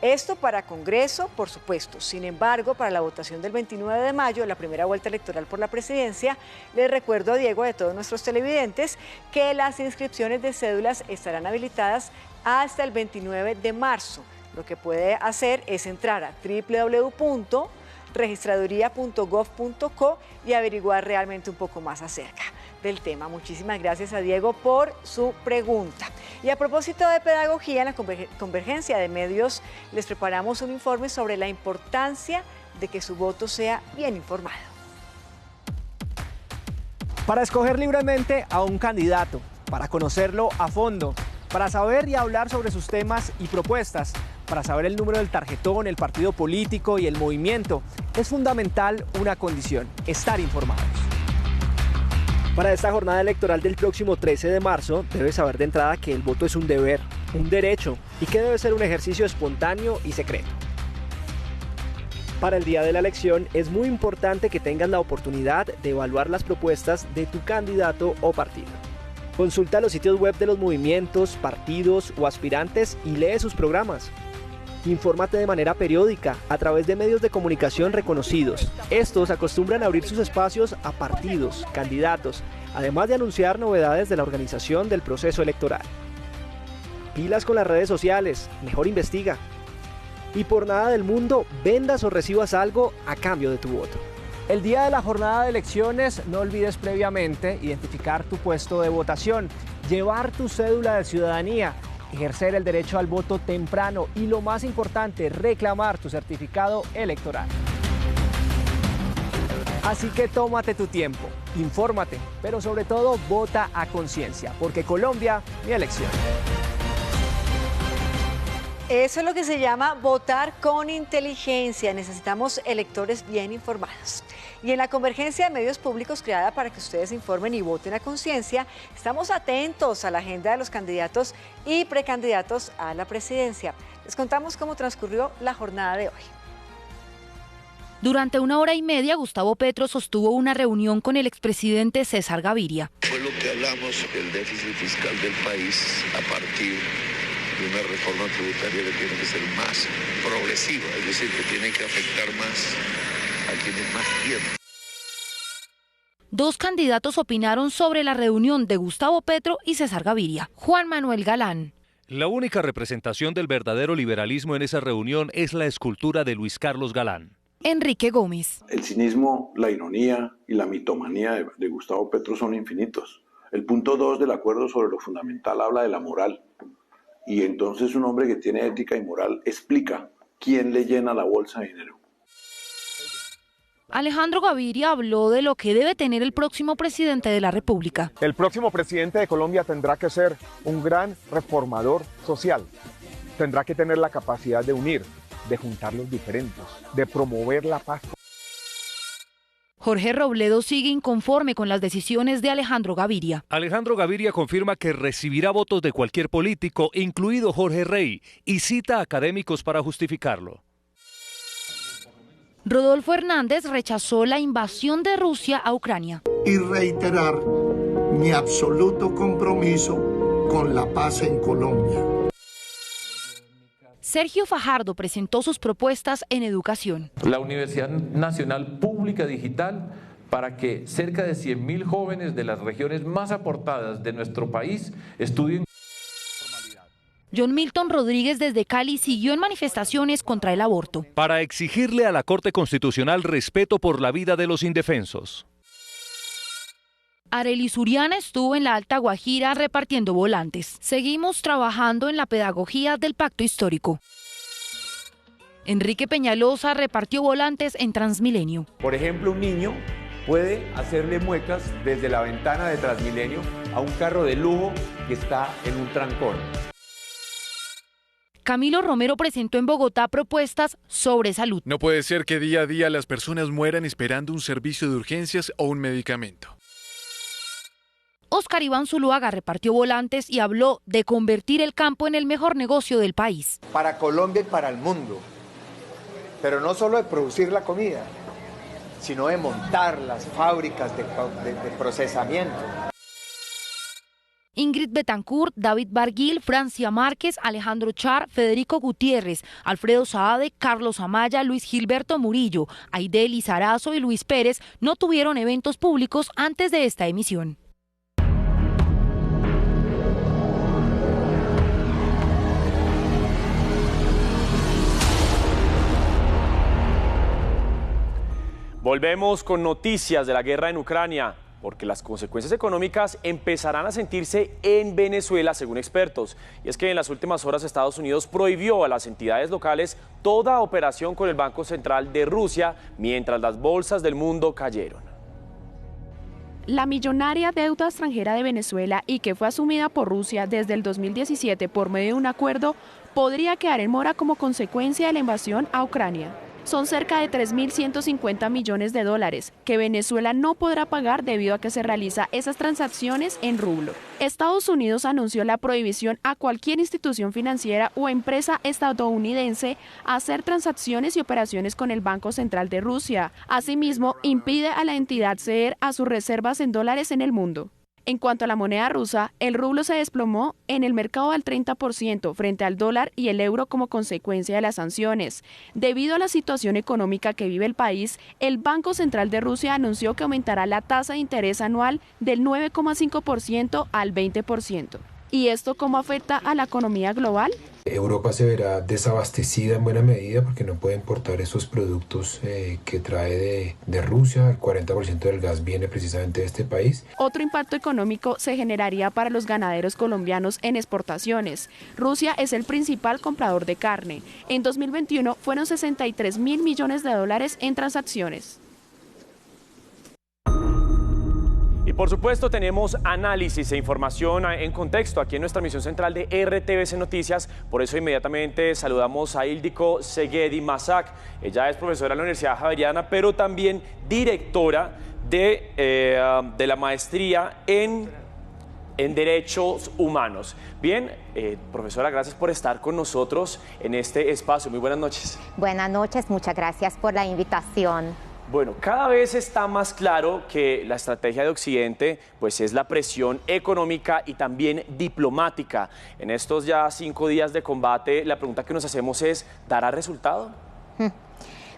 Esto para Congreso, por supuesto. Sin embargo, para la votación del 29 de mayo, la primera vuelta electoral por la presidencia, les recuerdo a Diego y a todos nuestros televidentes que las inscripciones de cédulas estarán habilitadas hasta el 29 de marzo. Lo que puede hacer es entrar a www.registraduría.gov.co y averiguar realmente un poco más acerca del tema. Muchísimas gracias a Diego por su pregunta. Y a propósito de pedagogía, en la Convergencia de Medios les preparamos un informe sobre la importancia de que su voto sea bien informado. Para escoger libremente a un candidato, para conocerlo a fondo, para saber y hablar sobre sus temas y propuestas, para saber el número del tarjetón, el partido político y el movimiento, es fundamental una condición: estar informados. Para esta jornada electoral del próximo 13 de marzo, debes saber de entrada que el voto es un deber, un derecho, y que debe ser un ejercicio espontáneo y secreto. Para el día de la elección es muy importante que tengas la oportunidad de evaluar las propuestas de tu candidato o partido. Consulta los sitios web de los movimientos, partidos o aspirantes y lee sus programas. Infórmate de manera periódica a través de medios de comunicación reconocidos. Estos acostumbran a abrir sus espacios a partidos, candidatos, además de anunciar novedades de la organización del proceso electoral. Pilas con las redes sociales, mejor investiga. Y por nada del mundo vendas o recibas algo a cambio de tu voto. El día de la jornada de elecciones no olvides previamente identificar tu puesto de votación, llevar tu cédula de ciudadanía, ejercer el derecho al voto temprano y lo más importante, reclamar tu certificado electoral. Así que tómate tu tiempo, infórmate, pero sobre todo vota a conciencia, porque Colombia, mi elección. Eso es lo que se llama votar con inteligencia. Necesitamos electores bien informados. Y en la convergencia de medios públicos creada para que ustedes informen y voten a conciencia, estamos atentos a la agenda de los candidatos y precandidatos a la presidencia. Les contamos cómo transcurrió la jornada de hoy. Durante 1 hora y media, Gustavo Petro sostuvo una reunión con el expresidente César Gaviria. Fue lo que hablamos del déficit fiscal del país a partir de una reforma tributaria que tiene que ser más progresiva, es decir, que tiene que afectar más a quienes más tienen. 2 candidatos opinaron sobre la reunión de Gustavo Petro y César Gaviria. Juan Manuel Galán. La única representación del verdadero liberalismo en esa reunión es la escultura de Luis Carlos Galán. Enrique Gómez. El cinismo, la ironía y la mitomanía de Gustavo Petro son infinitos. El punto 2 del acuerdo sobre lo fundamental habla de la moral. Y entonces un hombre que tiene ética y moral explica quién le llena la bolsa de dinero. Alejandro Gaviria habló de lo que debe tener el próximo presidente de la República. El próximo presidente de Colombia tendrá que ser un gran reformador social. Tendrá que tener la capacidad de unir, de juntar los diferentes, de promover la paz. Jorge Robledo sigue inconforme con las decisiones de Alejandro Gaviria. Alejandro Gaviria confirma que recibirá votos de cualquier político, incluido Jorge Rey, y cita a académicos para justificarlo. Rodolfo Hernández rechazó la invasión de Rusia a Ucrania. Y reiterar mi absoluto compromiso con la paz en Colombia. Sergio Fajardo presentó sus propuestas en educación. La Universidad Nacional Pública Digital para que cerca de 100.000 jóvenes de las regiones más aportadas de nuestro país estudien. John Milton Rodríguez desde Cali siguió en manifestaciones contra el aborto. Para exigirle a la Corte Constitucional respeto por la vida de los indefensos. Arelis Uriana estuvo en la Alta Guajira repartiendo volantes. Seguimos trabajando en la pedagogía del pacto histórico. Enrique Peñalosa repartió volantes en Transmilenio. Por ejemplo, un niño puede hacerle muecas desde la ventana de Transmilenio a un carro de lujo que está en un trancón. Camilo Romero presentó en Bogotá propuestas sobre salud. No puede ser que día a día las personas mueran esperando un servicio de urgencias o un medicamento. Óscar Iván Zuluaga repartió volantes y habló de convertir el campo en el mejor negocio del país. Para Colombia y para el mundo, pero no solo de producir la comida, sino de montar las fábricas de procesamiento. Ingrid Betancourt, David Barguil, Francia Márquez, Alejandro Char, Federico Gutiérrez, Alfredo Saade, Carlos Amaya, Luis Gilberto Murillo, Aide Lizarazo y Luis Pérez no tuvieron eventos públicos antes de esta emisión. Volvemos con noticias de la guerra en Ucrania, porque las consecuencias económicas empezarán a sentirse en Venezuela, según expertos. Y es que en las últimas horas Estados Unidos prohibió a las entidades locales toda operación con el Banco Central de Rusia, mientras las bolsas del mundo cayeron. La millonaria deuda extranjera de Venezuela y que fue asumida por Rusia desde el 2017 por medio de un acuerdo, podría quedar en mora como consecuencia de la invasión a Ucrania. Son cerca de 3.150 millones de dólares que Venezuela no podrá pagar debido a que se realiza esas transacciones en rublo. Estados Unidos anunció la prohibición a cualquier institución financiera o empresa estadounidense a hacer transacciones y operaciones con el Banco Central de Rusia. Asimismo, impide a la entidad ceder a sus reservas en dólares en el mundo. En cuanto a la moneda rusa, el rublo se desplomó en el mercado al 30% frente al dólar y el euro como consecuencia de las sanciones. Debido a la situación económica que vive el país, el Banco Central de Rusia anunció que aumentará la tasa de interés anual del 9,5% al 20%. ¿Y esto cómo afecta a la economía global? Europa se verá desabastecida en buena medida porque no puede importar esos productos que trae de Rusia. El 40% del gas viene precisamente de este país. Otro impacto económico se generaría para los ganaderos colombianos en exportaciones. Rusia es el principal comprador de carne. En 2021 fueron 63.000 millones de dólares en transacciones. Y por supuesto tenemos análisis e información en contexto aquí en nuestra emisión central de RTVC Noticias. Por eso inmediatamente saludamos a Ildiko Segedi Masak. Ella es profesora de la Universidad Javeriana, pero también directora de la maestría en Derechos Humanos. Bien, profesora, gracias por estar con nosotros en este espacio. Muy buenas noches. Buenas noches, muchas gracias por la invitación. Bueno, cada vez está más claro que la estrategia de Occidente pues es la presión económica y también diplomática. En estos ya 5 días de combate, la pregunta que nos hacemos es, ¿dará resultado?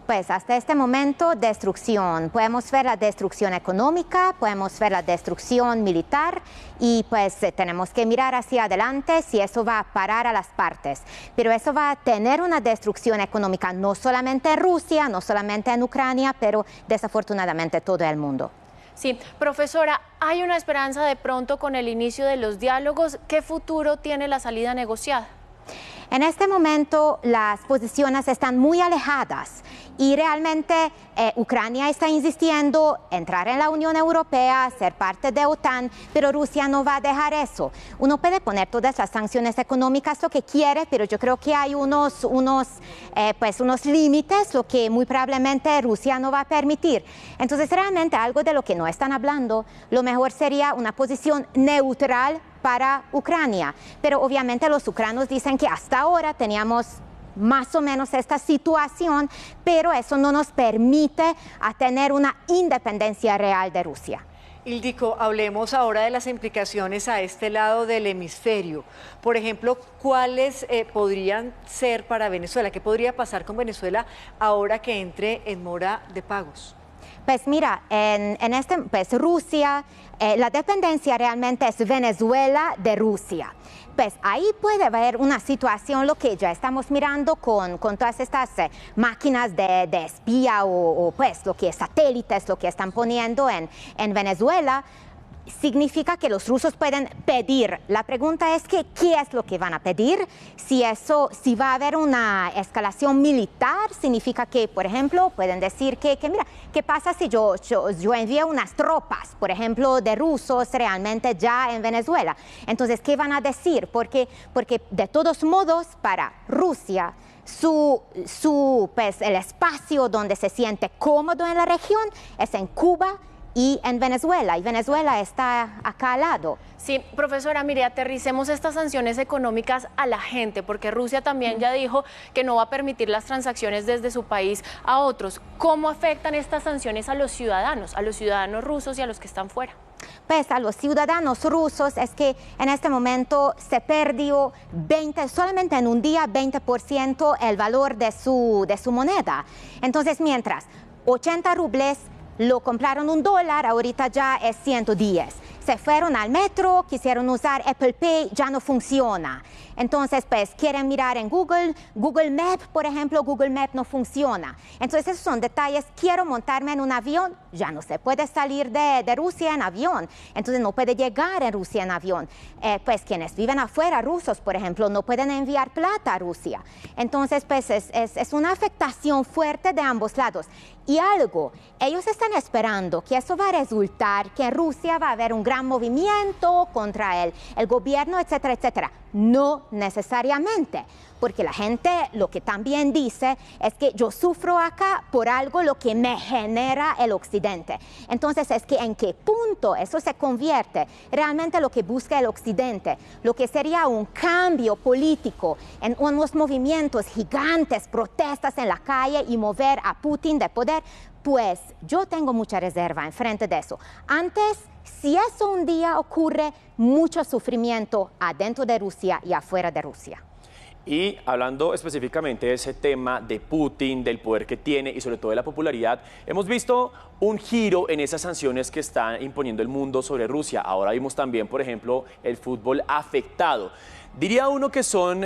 Pues hasta este momento, destrucción. Podemos ver la destrucción económica, podemos ver la destrucción militar y pues tenemos que mirar hacia adelante si eso va a parar a las partes. Pero eso va a tener una destrucción económica no solamente en Rusia, no solamente en Ucrania, pero desafortunadamente todo el mundo. Sí, profesora, ¿hay una esperanza de pronto con el inicio de los diálogos? ¿Qué futuro tiene la salida negociada? En este momento las posiciones están muy alejadas y realmente Ucrania está insistiendo en entrar en la Unión Europea, ser parte de OTAN, pero Rusia no va a dejar eso. Uno puede poner todas las sanciones económicas lo que quiere, pero yo creo que hay unos límites, lo que muy probablemente Rusia no va a permitir. Entonces realmente algo de lo que no están hablando, lo mejor sería una posición neutral para Ucrania, pero obviamente los ucranianos dicen que hasta ahora teníamos más o menos esta situación, pero eso no nos permite a tener una independencia real de Rusia. Ildiko, hablemos ahora de las implicaciones a este lado del hemisferio. Por ejemplo, ¿cuáles podrían ser para Venezuela? ¿Qué podría pasar con Venezuela ahora que entre en mora de pagos? Pues mira, pues Rusia, la dependencia realmente es Venezuela de Rusia. Pues ahí puede haber una situación, lo que ya estamos mirando con todas estas máquinas de espía o pues lo que es satélites, lo que están poniendo en Venezuela. Significa que los rusos pueden pedir. La pregunta es que, ¿qué es lo que van a pedir? Si va a haber una escalación militar, significa que, por ejemplo, pueden decir que mira, ¿qué pasa si yo envío unas tropas, por ejemplo, de rusos realmente ya en Venezuela? Entonces, ¿qué van a decir? Porque de todos modos, para Rusia, pues, el espacio donde se siente cómodo en la región es en Cuba y en Venezuela, y Venezuela está acá al lado. Sí, profesora, mire, aterricemos estas sanciones económicas a la gente, porque Rusia también ya dijo que no va a permitir las transacciones desde su país a otros. ¿Cómo afectan estas sanciones a los ciudadanos rusos y a los que están fuera? Pues a los ciudadanos rusos es que en este momento se perdió solamente en un día 20% el valor de su moneda. Entonces, mientras 80 rubles lo compraron $1, ahorita ya es 110. Se fueron al metro, quisieron usar Apple Pay, ya no funciona. Entonces, pues, quieren mirar en Google Maps, por ejemplo, Google Maps no funciona. Entonces, esos son detalles. Quiero montarme en un avión, ya no se puede salir de Rusia en avión. Entonces, no puede llegar en Rusia en avión. Pues, quienes viven afuera, rusos, por ejemplo, no pueden enviar plata a Rusia. Entonces, pues, es una afectación fuerte de ambos lados. Y ellos están esperando que eso va a resultar, que en Rusia va a haber un gran movimiento contra el gobierno, etcétera, etcétera. No necesariamente. porque la gente lo que también dice es que yo sufro acá por algo lo que me genera el Occidente. Entonces es que en qué punto eso se convierte realmente lo que busca el Occidente, lo que sería un cambio político en unos movimientos gigantes, protestas en la calle y mover a Putin de poder, pues yo tengo mucha reserva en frente de eso. Antes, si eso un día ocurre, mucho sufrimiento adentro de Rusia y afuera de Rusia. Y hablando específicamente de ese tema de Putin, del poder que tiene y sobre todo de la popularidad, hemos visto un giro en esas sanciones que está imponiendo el mundo sobre Rusia. Ahora vimos también, por ejemplo, el fútbol afectado. Diría uno que son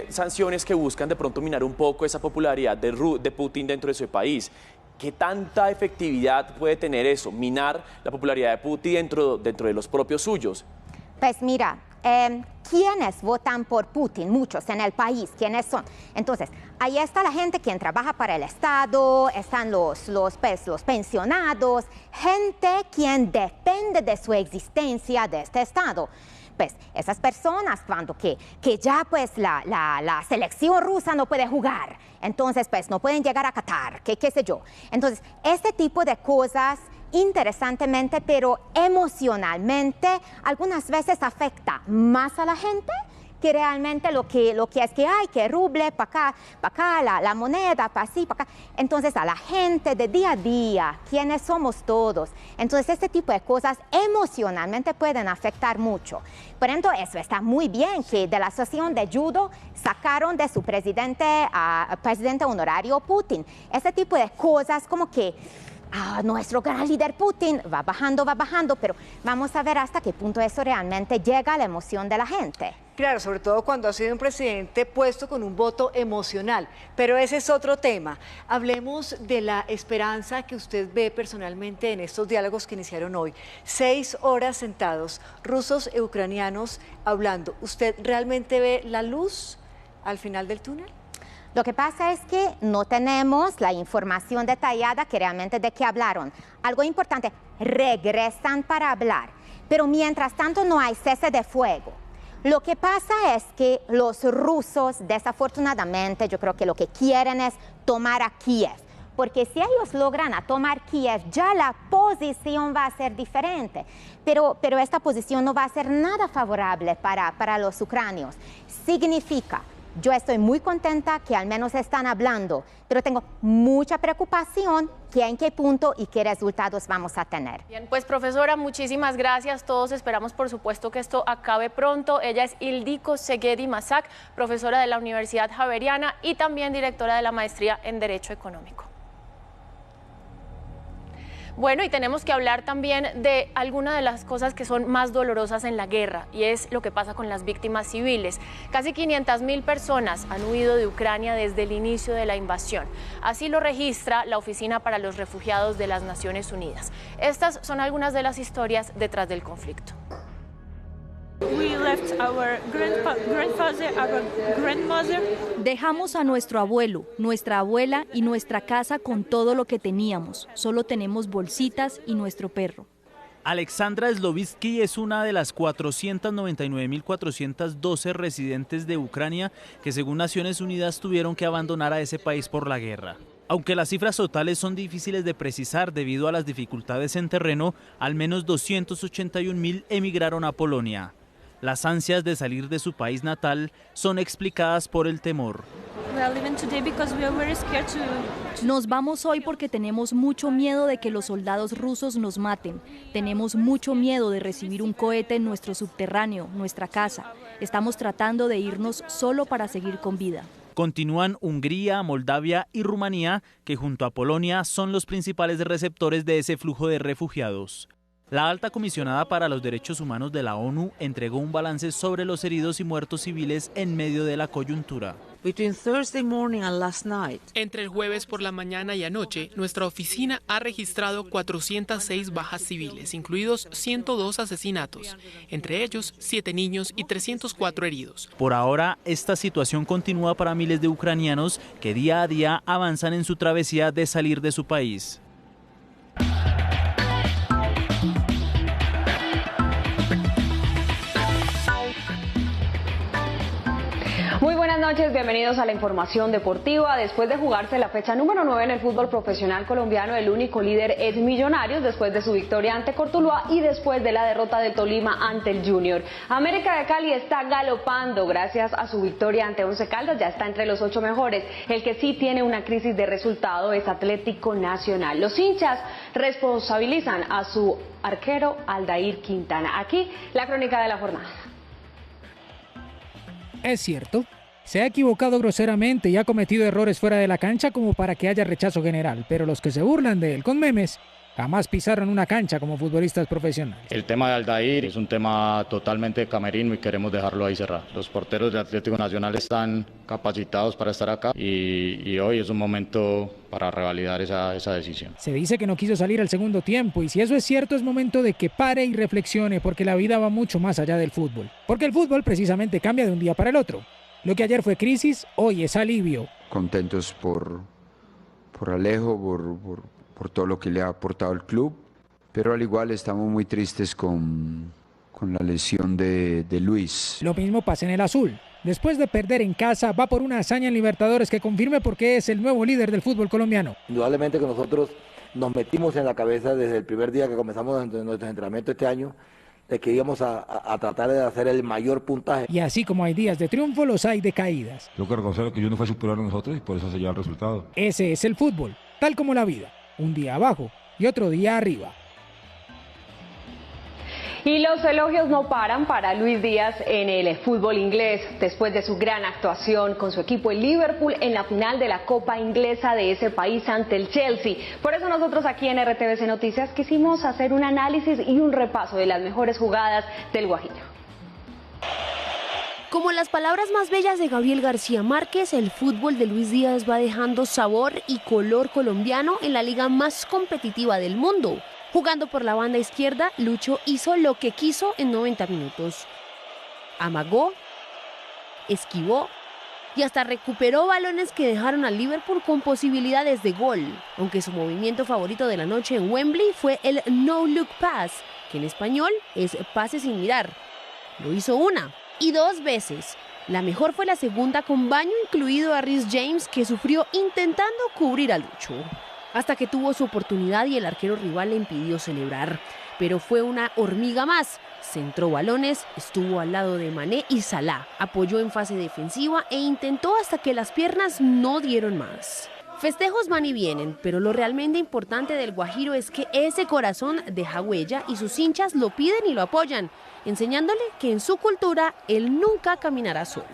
sanciones que buscan de pronto minar un poco esa popularidad de Putin dentro de su país. ¿Qué tanta efectividad puede tener eso, minar la popularidad de Putin dentro de los propios suyos? Pues mira, ¿quiénes votan por Putin? Muchos en el país, ¿quiénes son? Entonces, ahí está la gente quien trabaja para el Estado, están los pensionados, gente quien depende de su existencia de este Estado. Pues esas personas, cuando que ya pues la selección rusa no puede jugar, entonces pues no pueden llegar a Qatar, qué sé yo. Entonces, este tipo de cosas, interesantemente, pero emocionalmente, algunas veces afecta más a la gente que realmente lo que es que hay, que ruble para acá, la moneda, para así, para acá. Entonces, a la gente de día a día, quienes somos todos. Entonces, este tipo de cosas emocionalmente pueden afectar mucho. Por ejemplo, eso está muy bien, que de la asociación de judo sacaron de su presidente honorario Putin. Ese tipo de cosas como que nuestro gran líder Putin va bajando, pero vamos a ver hasta qué punto eso realmente llega a la emoción de la gente. Claro, sobre todo cuando ha sido un presidente puesto con un voto emocional, pero ese es otro tema. Hablemos de la esperanza que usted ve personalmente en estos diálogos que iniciaron hoy. 6 horas sentados, rusos e ucranianos hablando. ¿Usted realmente ve la luz al final del túnel? Lo que pasa es que no tenemos la información detallada que realmente de qué hablaron. Algo importante, regresan para hablar, pero mientras tanto no hay cese de fuego. Lo que pasa es que los rusos, desafortunadamente, yo creo que lo que quieren es tomar a Kiev, porque si ellos logran tomar Kiev, ya la posición va a ser diferente, pero esta posición no va a ser nada favorable para los ucranianos. Significa, yo estoy muy contenta que al menos están hablando, pero tengo mucha preocupación que en qué punto y qué resultados vamos a tener. Bien, pues profesora, muchísimas gracias. Todos esperamos, por supuesto, que esto acabe pronto. Ella es Ildiko Segedi Masak, profesora de la Universidad Javeriana y también directora de la maestría en Derecho Económico. Bueno, y tenemos que hablar también de alguna de las cosas que son más dolorosas en la guerra, y es lo que pasa con las víctimas civiles. Casi 500.000 personas han huido de Ucrania desde el inicio de la invasión. Así lo registra la Oficina para los Refugiados de las Naciones Unidas. Estas son algunas de las historias detrás del conflicto. Dejamos a nuestro abuelo, nuestra abuela y nuestra casa con todo lo que teníamos. Solo tenemos bolsitas y nuestro perro. Alexandra Slovitsky es una de las 499.412 residentes de Ucrania que, según Naciones Unidas, tuvieron que abandonar a ese país por la guerra. Aunque las cifras totales son difíciles de precisar debido a las dificultades en terreno, al menos 281.000 emigraron a Polonia. Las ansias de salir de su país natal son explicadas por el temor. Nos vamos hoy porque tenemos mucho miedo de que los soldados rusos nos maten. Tenemos mucho miedo de recibir un cohete en nuestro subterráneo, nuestra casa. Estamos tratando de irnos solo para seguir con vida. Continúan Hungría, Moldavia y Rumanía, que junto a Polonia son los principales receptores de ese flujo de refugiados. La alta comisionada para los derechos humanos de la ONU entregó un balance sobre los heridos y muertos civiles en medio de la coyuntura. Entre el jueves por la mañana y anoche, nuestra oficina ha registrado 406 bajas civiles, incluidos 102 asesinatos, entre ellos 7 niños y 304 heridos. Por ahora, esta situación continúa para miles de ucranianos que día a día avanzan en su travesía de salir de su país. Muy buenas noches, bienvenidos a la información deportiva. Después de jugarse la fecha número 9 en el fútbol profesional colombiano, el único líder es Millonarios después de su victoria ante Cortuluá y después de la derrota del Tolima ante el Junior. América de Cali está galopando gracias a su victoria ante Once Caldas, ya está entre los 8 mejores. El que sí tiene una crisis de resultado es Atlético Nacional. Los hinchas responsabilizan a su arquero Aldair Quintana. Aquí la crónica de la jornada. Es cierto, se ha equivocado groseramente y ha cometido errores fuera de la cancha como para que haya rechazo general, pero los que se burlan de él con memes jamás pisaron una cancha como futbolistas profesionales. El tema de Aldair es un tema totalmente camerino y queremos dejarlo ahí cerrado. Los porteros de Atlético Nacional están capacitados para estar acá y hoy es un momento para revalidar esa decisión. Se dice que no quiso salir al segundo tiempo y si eso es cierto es momento de que pare y reflexione porque la vida va mucho más allá del fútbol. Porque el fútbol precisamente cambia de un día para el otro. Lo que ayer fue crisis, hoy es alivio. Contentos por Alejo, por todo lo que le ha aportado el club, pero al igual estamos muy tristes con la lesión de Luis. Lo mismo pasa en el azul. Después de perder en casa, va por una hazaña en Libertadores que confirme por qué es el nuevo líder del fútbol colombiano. Indudablemente que nosotros nos metimos en la cabeza desde el primer día que comenzamos nuestros entrenamientos este año, de que íbamos a tratar de hacer el mayor puntaje. Y así como hay días de triunfo, los hay de caídas. Tengo que reconocer que yo no fui superior a nosotros y por eso se lleva el resultado. Ese es el fútbol, tal como la vida. Un día abajo y otro día arriba. Y los elogios no paran para Luis Díaz en el fútbol inglés, después de su gran actuación con su equipo el Liverpool en la final de la Copa Inglesa de ese país ante el Chelsea. Por eso nosotros aquí en RTVC Noticias quisimos hacer un análisis y un repaso de las mejores jugadas del Guajiro. Como las palabras más bellas de Gabriel García Márquez, el fútbol de Luis Díaz va dejando sabor y color colombiano en la liga más competitiva del mundo. Jugando por la banda izquierda, Lucho hizo lo que quiso en 90 minutos. Amagó, esquivó y hasta recuperó balones que dejaron al Liverpool con posibilidades de gol, aunque su movimiento favorito de la noche en Wembley fue el no-look pass, que en español es pase sin mirar. Lo hizo una y dos veces. La mejor fue la segunda con baño incluido a Reece James, que sufrió intentando cubrir a Lucho, hasta que tuvo su oportunidad y el arquero rival le impidió celebrar. Pero fue una hormiga más. Centró balones, estuvo al lado de Mané y Salah, apoyó en fase defensiva e intentó hasta que las piernas no dieron más. Festejos van y vienen, pero lo realmente importante del Guajiro es que ese corazón deja huella y sus hinchas lo piden y lo apoyan, enseñándole que en su cultura él nunca caminará solo.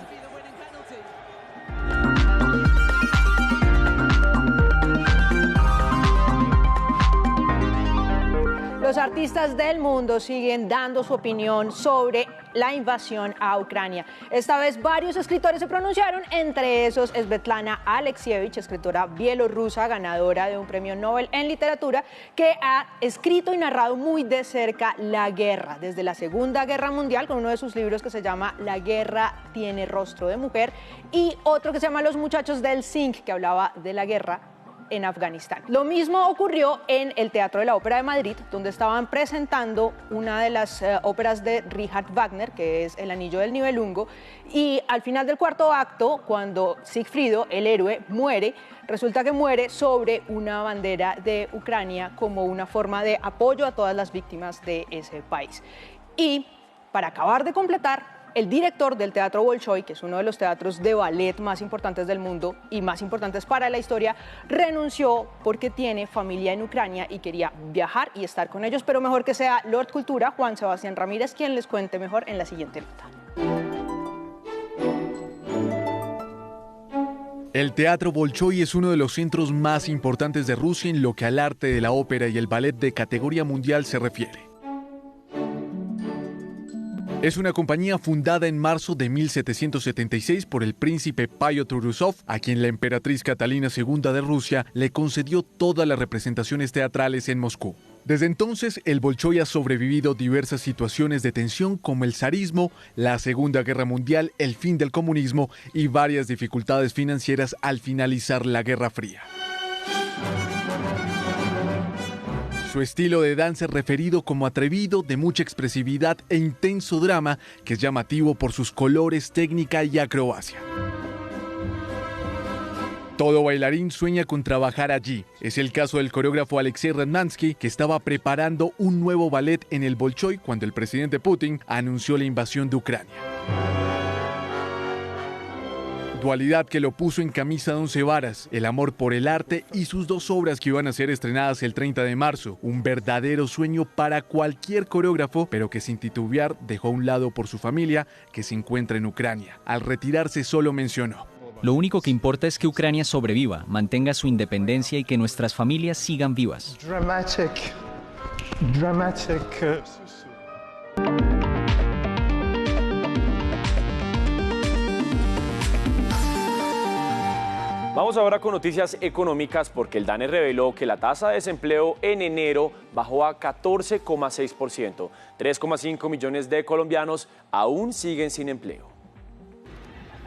Los artistas del mundo siguen dando su opinión sobre la invasión a Ucrania. Esta vez varios escritores se pronunciaron, entre esos Svetlana Alexievich, escritora bielorrusa, ganadora de un premio Nobel en literatura, que ha escrito y narrado muy de cerca la guerra, desde la Segunda Guerra Mundial, con uno de sus libros que se llama La guerra tiene rostro de mujer, y otro que se llama Los muchachos del Zinc, que hablaba de la guerra en Afganistán. Lo mismo ocurrió en el Teatro de la Ópera de Madrid, donde estaban presentando una de las óperas de Richard Wagner, que es El Anillo del Nibelungo, y al final del cuarto acto, cuando Sigfrido, el héroe, muere, resulta que muere sobre una bandera de Ucrania como una forma de apoyo a todas las víctimas de ese país. Y para acabar de completar, el director del Teatro Bolshoi, que es uno de los teatros de ballet más importantes del mundo y más importantes para la historia, renunció porque tiene familia en Ucrania y quería viajar y estar con ellos, pero mejor que sea Lord Cultura, Juan Sebastián Ramírez, quien les cuente mejor en la siguiente nota. El Teatro Bolshoi es uno de los centros más importantes de Rusia en lo que al arte de la ópera y el ballet de categoría mundial se refiere. Es una compañía fundada en marzo de 1776 por el príncipe Pyotr Urusov, a quien la emperatriz Catalina II de Rusia le concedió todas las representaciones teatrales en Moscú. Desde entonces, el Bolshoi ha sobrevivido diversas situaciones de tensión como el zarismo, la Segunda Guerra Mundial, el fin del comunismo y varias dificultades financieras al finalizar la Guerra Fría. Su estilo de danza es referido como atrevido, de mucha expresividad e intenso drama, que es llamativo por sus colores, técnica y acrobacia. Todo bailarín sueña con trabajar allí. Es el caso del coreógrafo Alexei Redmansky, que estaba preparando un nuevo ballet en el Bolshoi cuando el presidente Putin anunció la invasión de Ucrania. Dualidad que lo puso en camisa de 11 varas, el amor por el arte y sus 2 obras que iban a ser estrenadas el 30 de marzo. Un verdadero sueño para cualquier coreógrafo, pero que sin titubear dejó a un lado por su familia que se encuentra en Ucrania. Al retirarse solo mencionó: lo único que importa es que Ucrania sobreviva, mantenga su independencia y que nuestras familias sigan vivas. Dramatic. Vamos ahora con noticias económicas porque el DANE reveló que la tasa de desempleo en enero bajó a 14,6%. 3,5 millones de colombianos aún siguen sin empleo.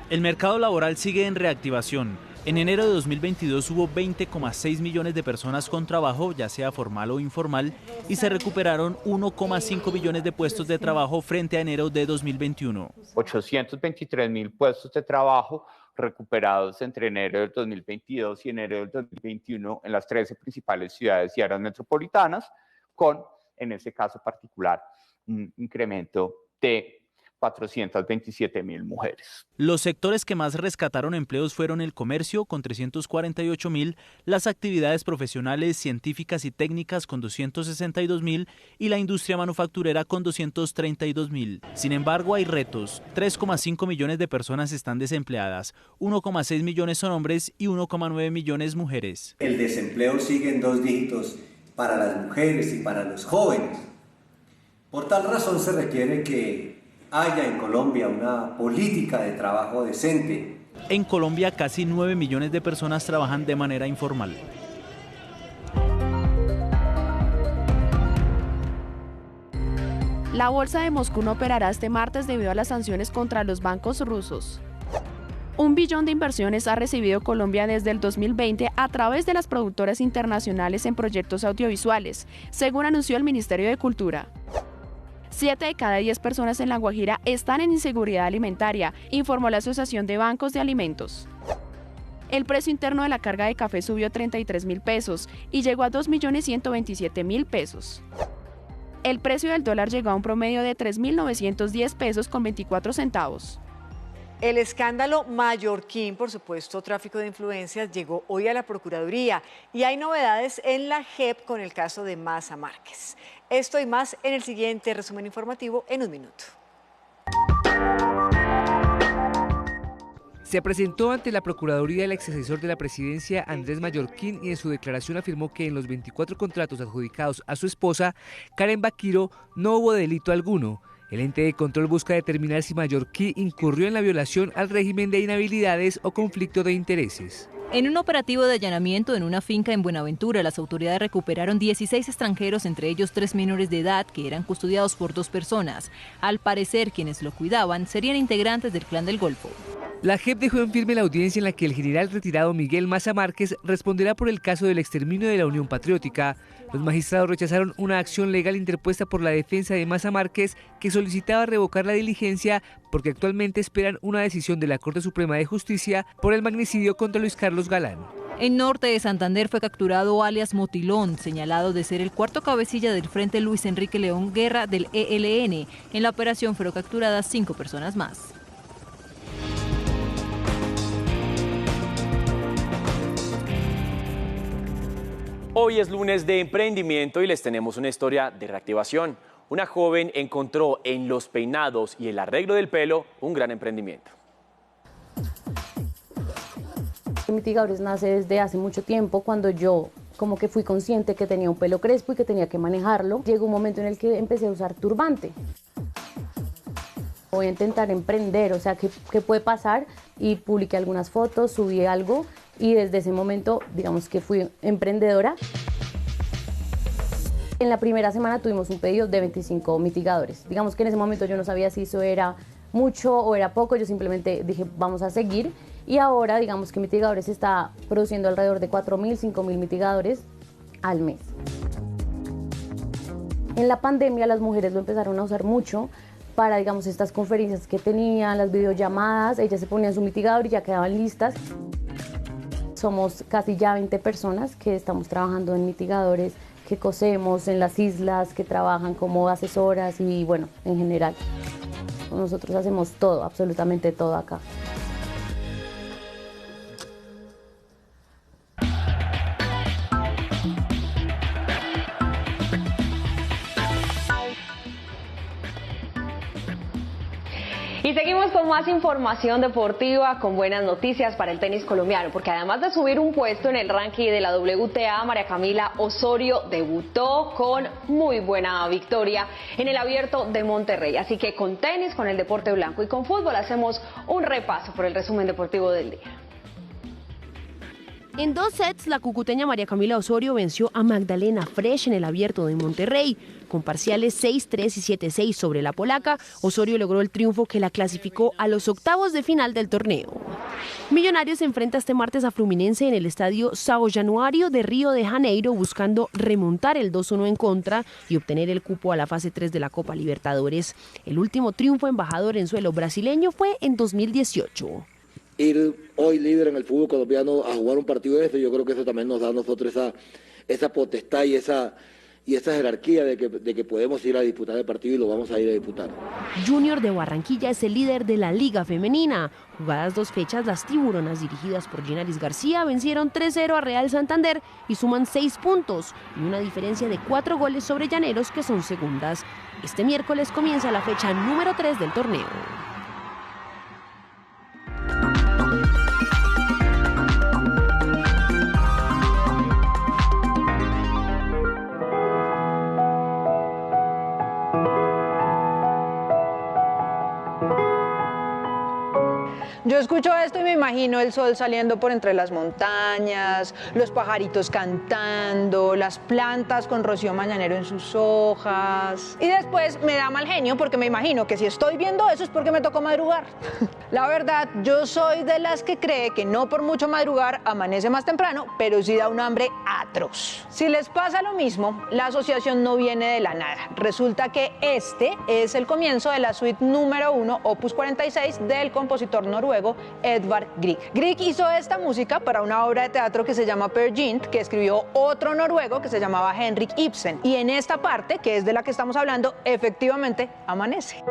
El mercado laboral sigue en reactivación. En enero de 2022 hubo 20,6 millones de personas con trabajo, ya sea formal o informal, y se recuperaron 1,5 millones de puestos de trabajo frente a enero de 2021. 823.000 puestos de trabajo recuperados entre enero del 2022 y enero del 2021 en las 13 principales ciudades y áreas metropolitanas, con, en este caso particular, un incremento de 427.000 mujeres. Los sectores que más rescataron empleos fueron el comercio con 348.000, las actividades profesionales, científicas y técnicas con 262.000 y la industria manufacturera con 232.000. Sin embargo, hay retos. 3,5 millones de personas están desempleadas, 1,6 millones son hombres y 1,9 millones mujeres. El desempleo sigue en 2 dígitos para las mujeres y para los jóvenes. Por tal razón se requiere que haya en Colombia una política de trabajo decente. En Colombia, casi 9 millones de personas trabajan de manera informal. La bolsa de Moscú no operará este martes debido a las sanciones contra los bancos rusos. 1 billón de inversiones ha recibido Colombia desde el 2020 a través de las productoras internacionales en proyectos audiovisuales, según anunció el Ministerio de Cultura. 7 de cada 10 personas en La Guajira están en inseguridad alimentaria, informó la Asociación de Bancos de Alimentos. El precio interno de la carga de café subió 33.000 pesos y llegó a 2.127.000 pesos. El precio del dólar llegó a un promedio de 3.910 pesos con 24 centavos. El escándalo mallorquín, por supuesto, tráfico de influencias, llegó hoy a la Procuraduría y hay novedades en la JEP con el caso de Maza Márquez. Esto y más en el siguiente resumen informativo en un minuto. Se presentó ante la Procuraduría el exasesor de la presidencia Andrés Mallorquín y en su declaración afirmó que en los 24 contratos adjudicados a su esposa, Karen Baquiro, no hubo delito alguno. El ente de control busca determinar si Mallorquín incurrió en la violación al régimen de inhabilidades o conflicto de intereses. En un operativo de allanamiento en una finca en Buenaventura, las autoridades recuperaron 16 extranjeros, entre ellos 3 menores de edad que eran custodiados por 2 personas. Al parecer, quienes lo cuidaban serían integrantes del Clan del Golfo. La JEP dejó en firme la audiencia en la que el general retirado Miguel Maza Márquez responderá por el caso del exterminio de la Unión Patriótica. Los magistrados rechazaron una acción legal interpuesta por la defensa de Maza Márquez que solicitaba revocar la diligencia porque actualmente esperan una decisión de la Corte Suprema de Justicia por el magnicidio contra Luis Carlos Galán. En norte de Santander fue capturado alias Motilón, señalado de ser el cuarto cabecilla del Frente Luis Enrique León Guerra del ELN. En la operación fueron capturadas 5 personas más. Hoy es lunes de emprendimiento y les tenemos una historia de reactivación. Una joven encontró en los peinados y el arreglo del pelo un gran emprendimiento. Mitigadores nace desde hace mucho tiempo, cuando yo como que fui consciente que tenía un pelo crespo y que tenía que manejarlo. Llegó un momento en el que empecé a usar turbante. Voy a intentar emprender, o sea, ¿qué puede pasar? Y publiqué algunas fotos, subí algo y desde ese momento, digamos que fui emprendedora. En la primera semana tuvimos un pedido de 25 mitigadores. Digamos que en ese momento yo no sabía si eso era mucho o era poco, yo simplemente dije vamos a seguir. Y ahora digamos que Mitigadores está produciendo alrededor de 4.000, 5.000 mitigadores al mes. En la pandemia las mujeres lo empezaron a usar mucho para, digamos, estas conferencias que tenían, las videollamadas, ellas se ponían su mitigador y ya quedaban listas. somos casi ya 20 personas que estamos trabajando en mitigadores, que cosemos en las islas, que trabajan como asesoras y bueno, en general. Nosotros hacemos todo, absolutamente todo acá. Y seguimos con más información deportiva, con buenas noticias para el tenis colombiano, porque además de subir un puesto en el ranking de la WTA, María Camila Osorio debutó con muy buena victoria en el Abierto de Monterrey. Así que con tenis, con el deporte blanco y con fútbol hacemos un repaso por el resumen deportivo del día. En 2 sets, la cucuteña María Camila Osorio venció a Magdalena Fresh en el Abierto de Monterrey. Con parciales 6-3 y 7-6 sobre la polaca, Osorio logró el triunfo que la clasificó a los octavos de final del torneo. Millonarios se enfrenta este martes a Fluminense en el estadio São Januário de Río de Janeiro, buscando remontar el 2-1 en contra y obtener el cupo a la fase 3 de la Copa Libertadores. El último triunfo embajador en suelo brasileño fue en 2018. Ir hoy líder en el fútbol colombiano a jugar un partido de eso, yo creo que eso también nos da a nosotros esa potestad y esa jerarquía de que podemos ir a disputar el partido y lo vamos a ir a disputar. Junior de Barranquilla es el líder de la Liga Femenina. Jugadas 2 fechas, las tiburonas dirigidas por Ginaris García vencieron 3-0 a Real Santander y suman 6 puntos y una diferencia de 4 goles sobre Llaneros, que son segundas. Este miércoles comienza la fecha número 3 del torneo. Yo escucho esto y me imagino el sol saliendo por entre las montañas, los pajaritos cantando, las plantas con rocío mañanero en sus hojas. Y después me da mal genio porque me imagino que si estoy viendo eso es porque me tocó madrugar. La verdad, yo soy de las que cree que no por mucho madrugar amanece más temprano, pero sí da un hambre atroz. Si les pasa lo mismo, la asociación no viene de la nada. Resulta que este es el comienzo de la suite número 1, opus 46, del compositor noruego Edvard Grieg. Grieg hizo esta música para una obra de teatro que se llama Peer Gynt, que escribió otro noruego que se llamaba Henrik Ibsen. Y en esta parte, que es de la que estamos hablando, efectivamente amanece.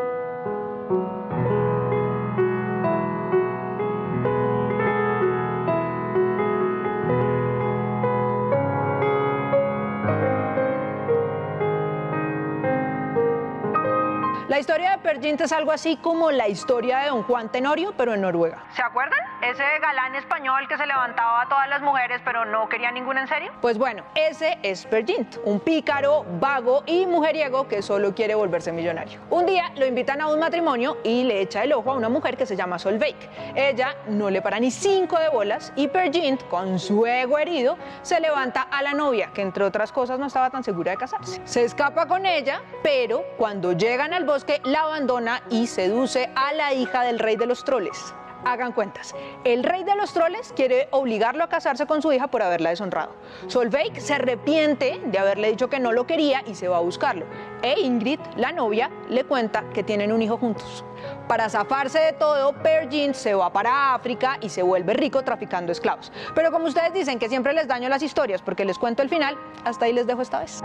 La historia de Peer Gynt es algo así como la historia de Don Juan Tenorio, pero en Noruega. ¿Se acuerdan? Ese galán español que se levantaba a todas las mujeres, pero no quería ninguna en serio. Pues bueno, ese es Peer Gynt, un pícaro, vago y mujeriego que solo quiere volverse millonario. Un día lo invitan a un matrimonio y le echa el ojo a una mujer que se llama Solveig. Ella no le para ni 5 de bolas y Peer Gynt, con su ego herido, se levanta a la novia, que entre otras cosas no estaba tan segura de casarse. Se escapa con ella, pero cuando llegan al bosque la abandona y seduce a la hija del rey de los troles. Hagan cuentas, el rey de los troles quiere obligarlo a casarse con su hija por haberla deshonrado. Solveig se arrepiente de haberle dicho que no lo quería y se va a buscarlo. E Ingrid, la novia, le cuenta que tienen un hijo juntos. Para zafarse de todo, Peer Gynt se va para África y se vuelve rico traficando esclavos. Pero como ustedes dicen que siempre les daño las historias porque les cuento el final, hasta ahí les dejo esta vez.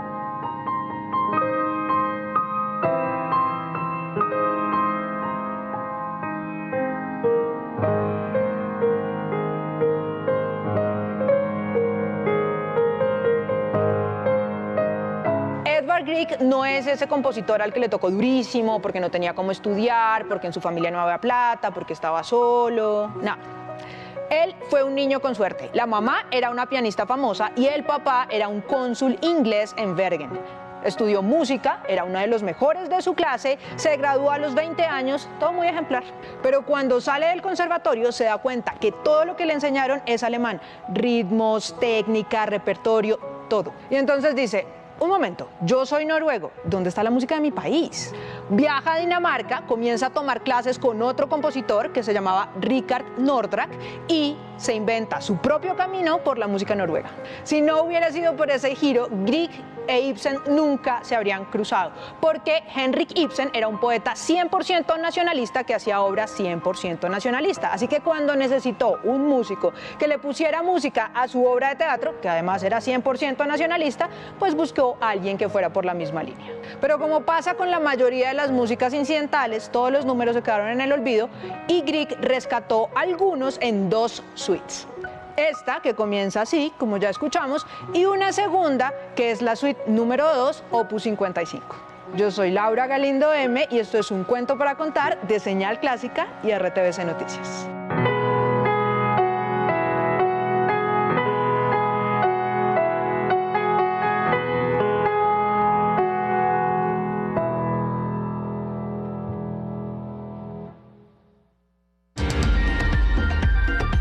Grieg no es ese compositor al que le tocó durísimo porque no tenía cómo estudiar, porque en su familia no había plata, porque estaba solo. No. Él fue un niño con suerte. La mamá era una pianista famosa y el papá era un cónsul inglés en Bergen. Estudió música, era uno de los mejores de su clase, se graduó a los 20 años, todo muy ejemplar. Pero cuando sale del conservatorio se da cuenta que todo lo que le enseñaron es alemán. Ritmos, técnica, repertorio, todo. Y entonces dice: un momento, yo soy noruego, ¿dónde está la música de mi país? Viaja a Dinamarca, comienza a tomar clases con otro compositor que se llamaba Rikard Nordraak y se inventa su propio camino por la música noruega. Si no hubiera sido por ese giro, Grieg e Ibsen nunca se habrían cruzado, porque Henrik Ibsen era un poeta 100% nacionalista que hacía obras 100% nacionalista. Así que cuando necesitó un músico que le pusiera música a su obra de teatro, que además era 100% nacionalista, pues buscó a alguien que fuera por la misma línea. Pero como pasa con la mayoría de las músicas incidentales, todos los números se quedaron en el olvido y Grieg rescató algunos en 2 suites. Esta, que comienza así, como ya escuchamos, y una segunda, que es la suite número 2, opus 55. Yo soy Laura Galindo M y esto es Un Cuento para Contar de Señal Clásica y RTBC Noticias.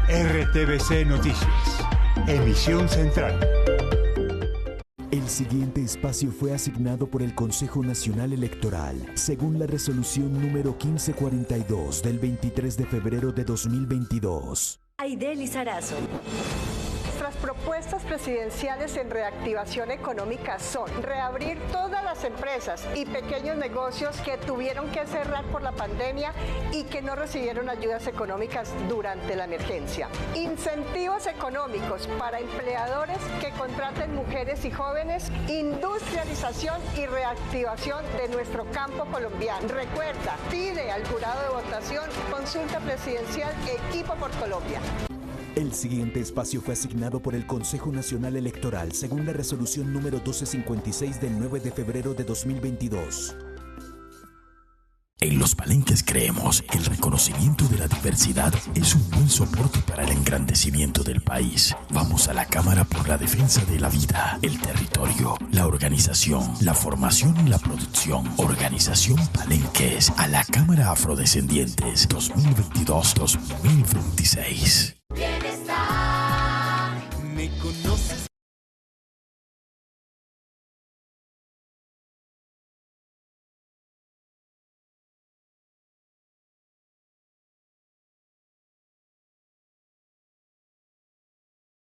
RTBC Noticias, emisión central. El siguiente espacio fue asignado por el Consejo Nacional Electoral, según la resolución número 1542 del 23 de febrero de 2022. Aideli Sarazo. Nuestras propuestas presidenciales en reactivación económica son reabrir todas las empresas y pequeños negocios que tuvieron que cerrar por la pandemia y que no recibieron ayudas económicas durante la emergencia. Incentivos económicos para empleadores que contraten mujeres y jóvenes. Industrialización y reactivación de nuestro campo colombiano. Recuerda, pide al jurado de votación consulta presidencial Equipo por Colombia. El siguiente espacio fue asignado por el Consejo Nacional Electoral, según la resolución número 1256 del 9 de febrero de 2022. En Los Palenques creemos que el reconocimiento de la diversidad es un buen soporte para el engrandecimiento del país. Vamos a la Cámara por la defensa de la vida, el territorio, la organización, la formación y la producción. Organización Palenques a la Cámara Afrodescendientes 2022-2026. Bienestar. Me conoces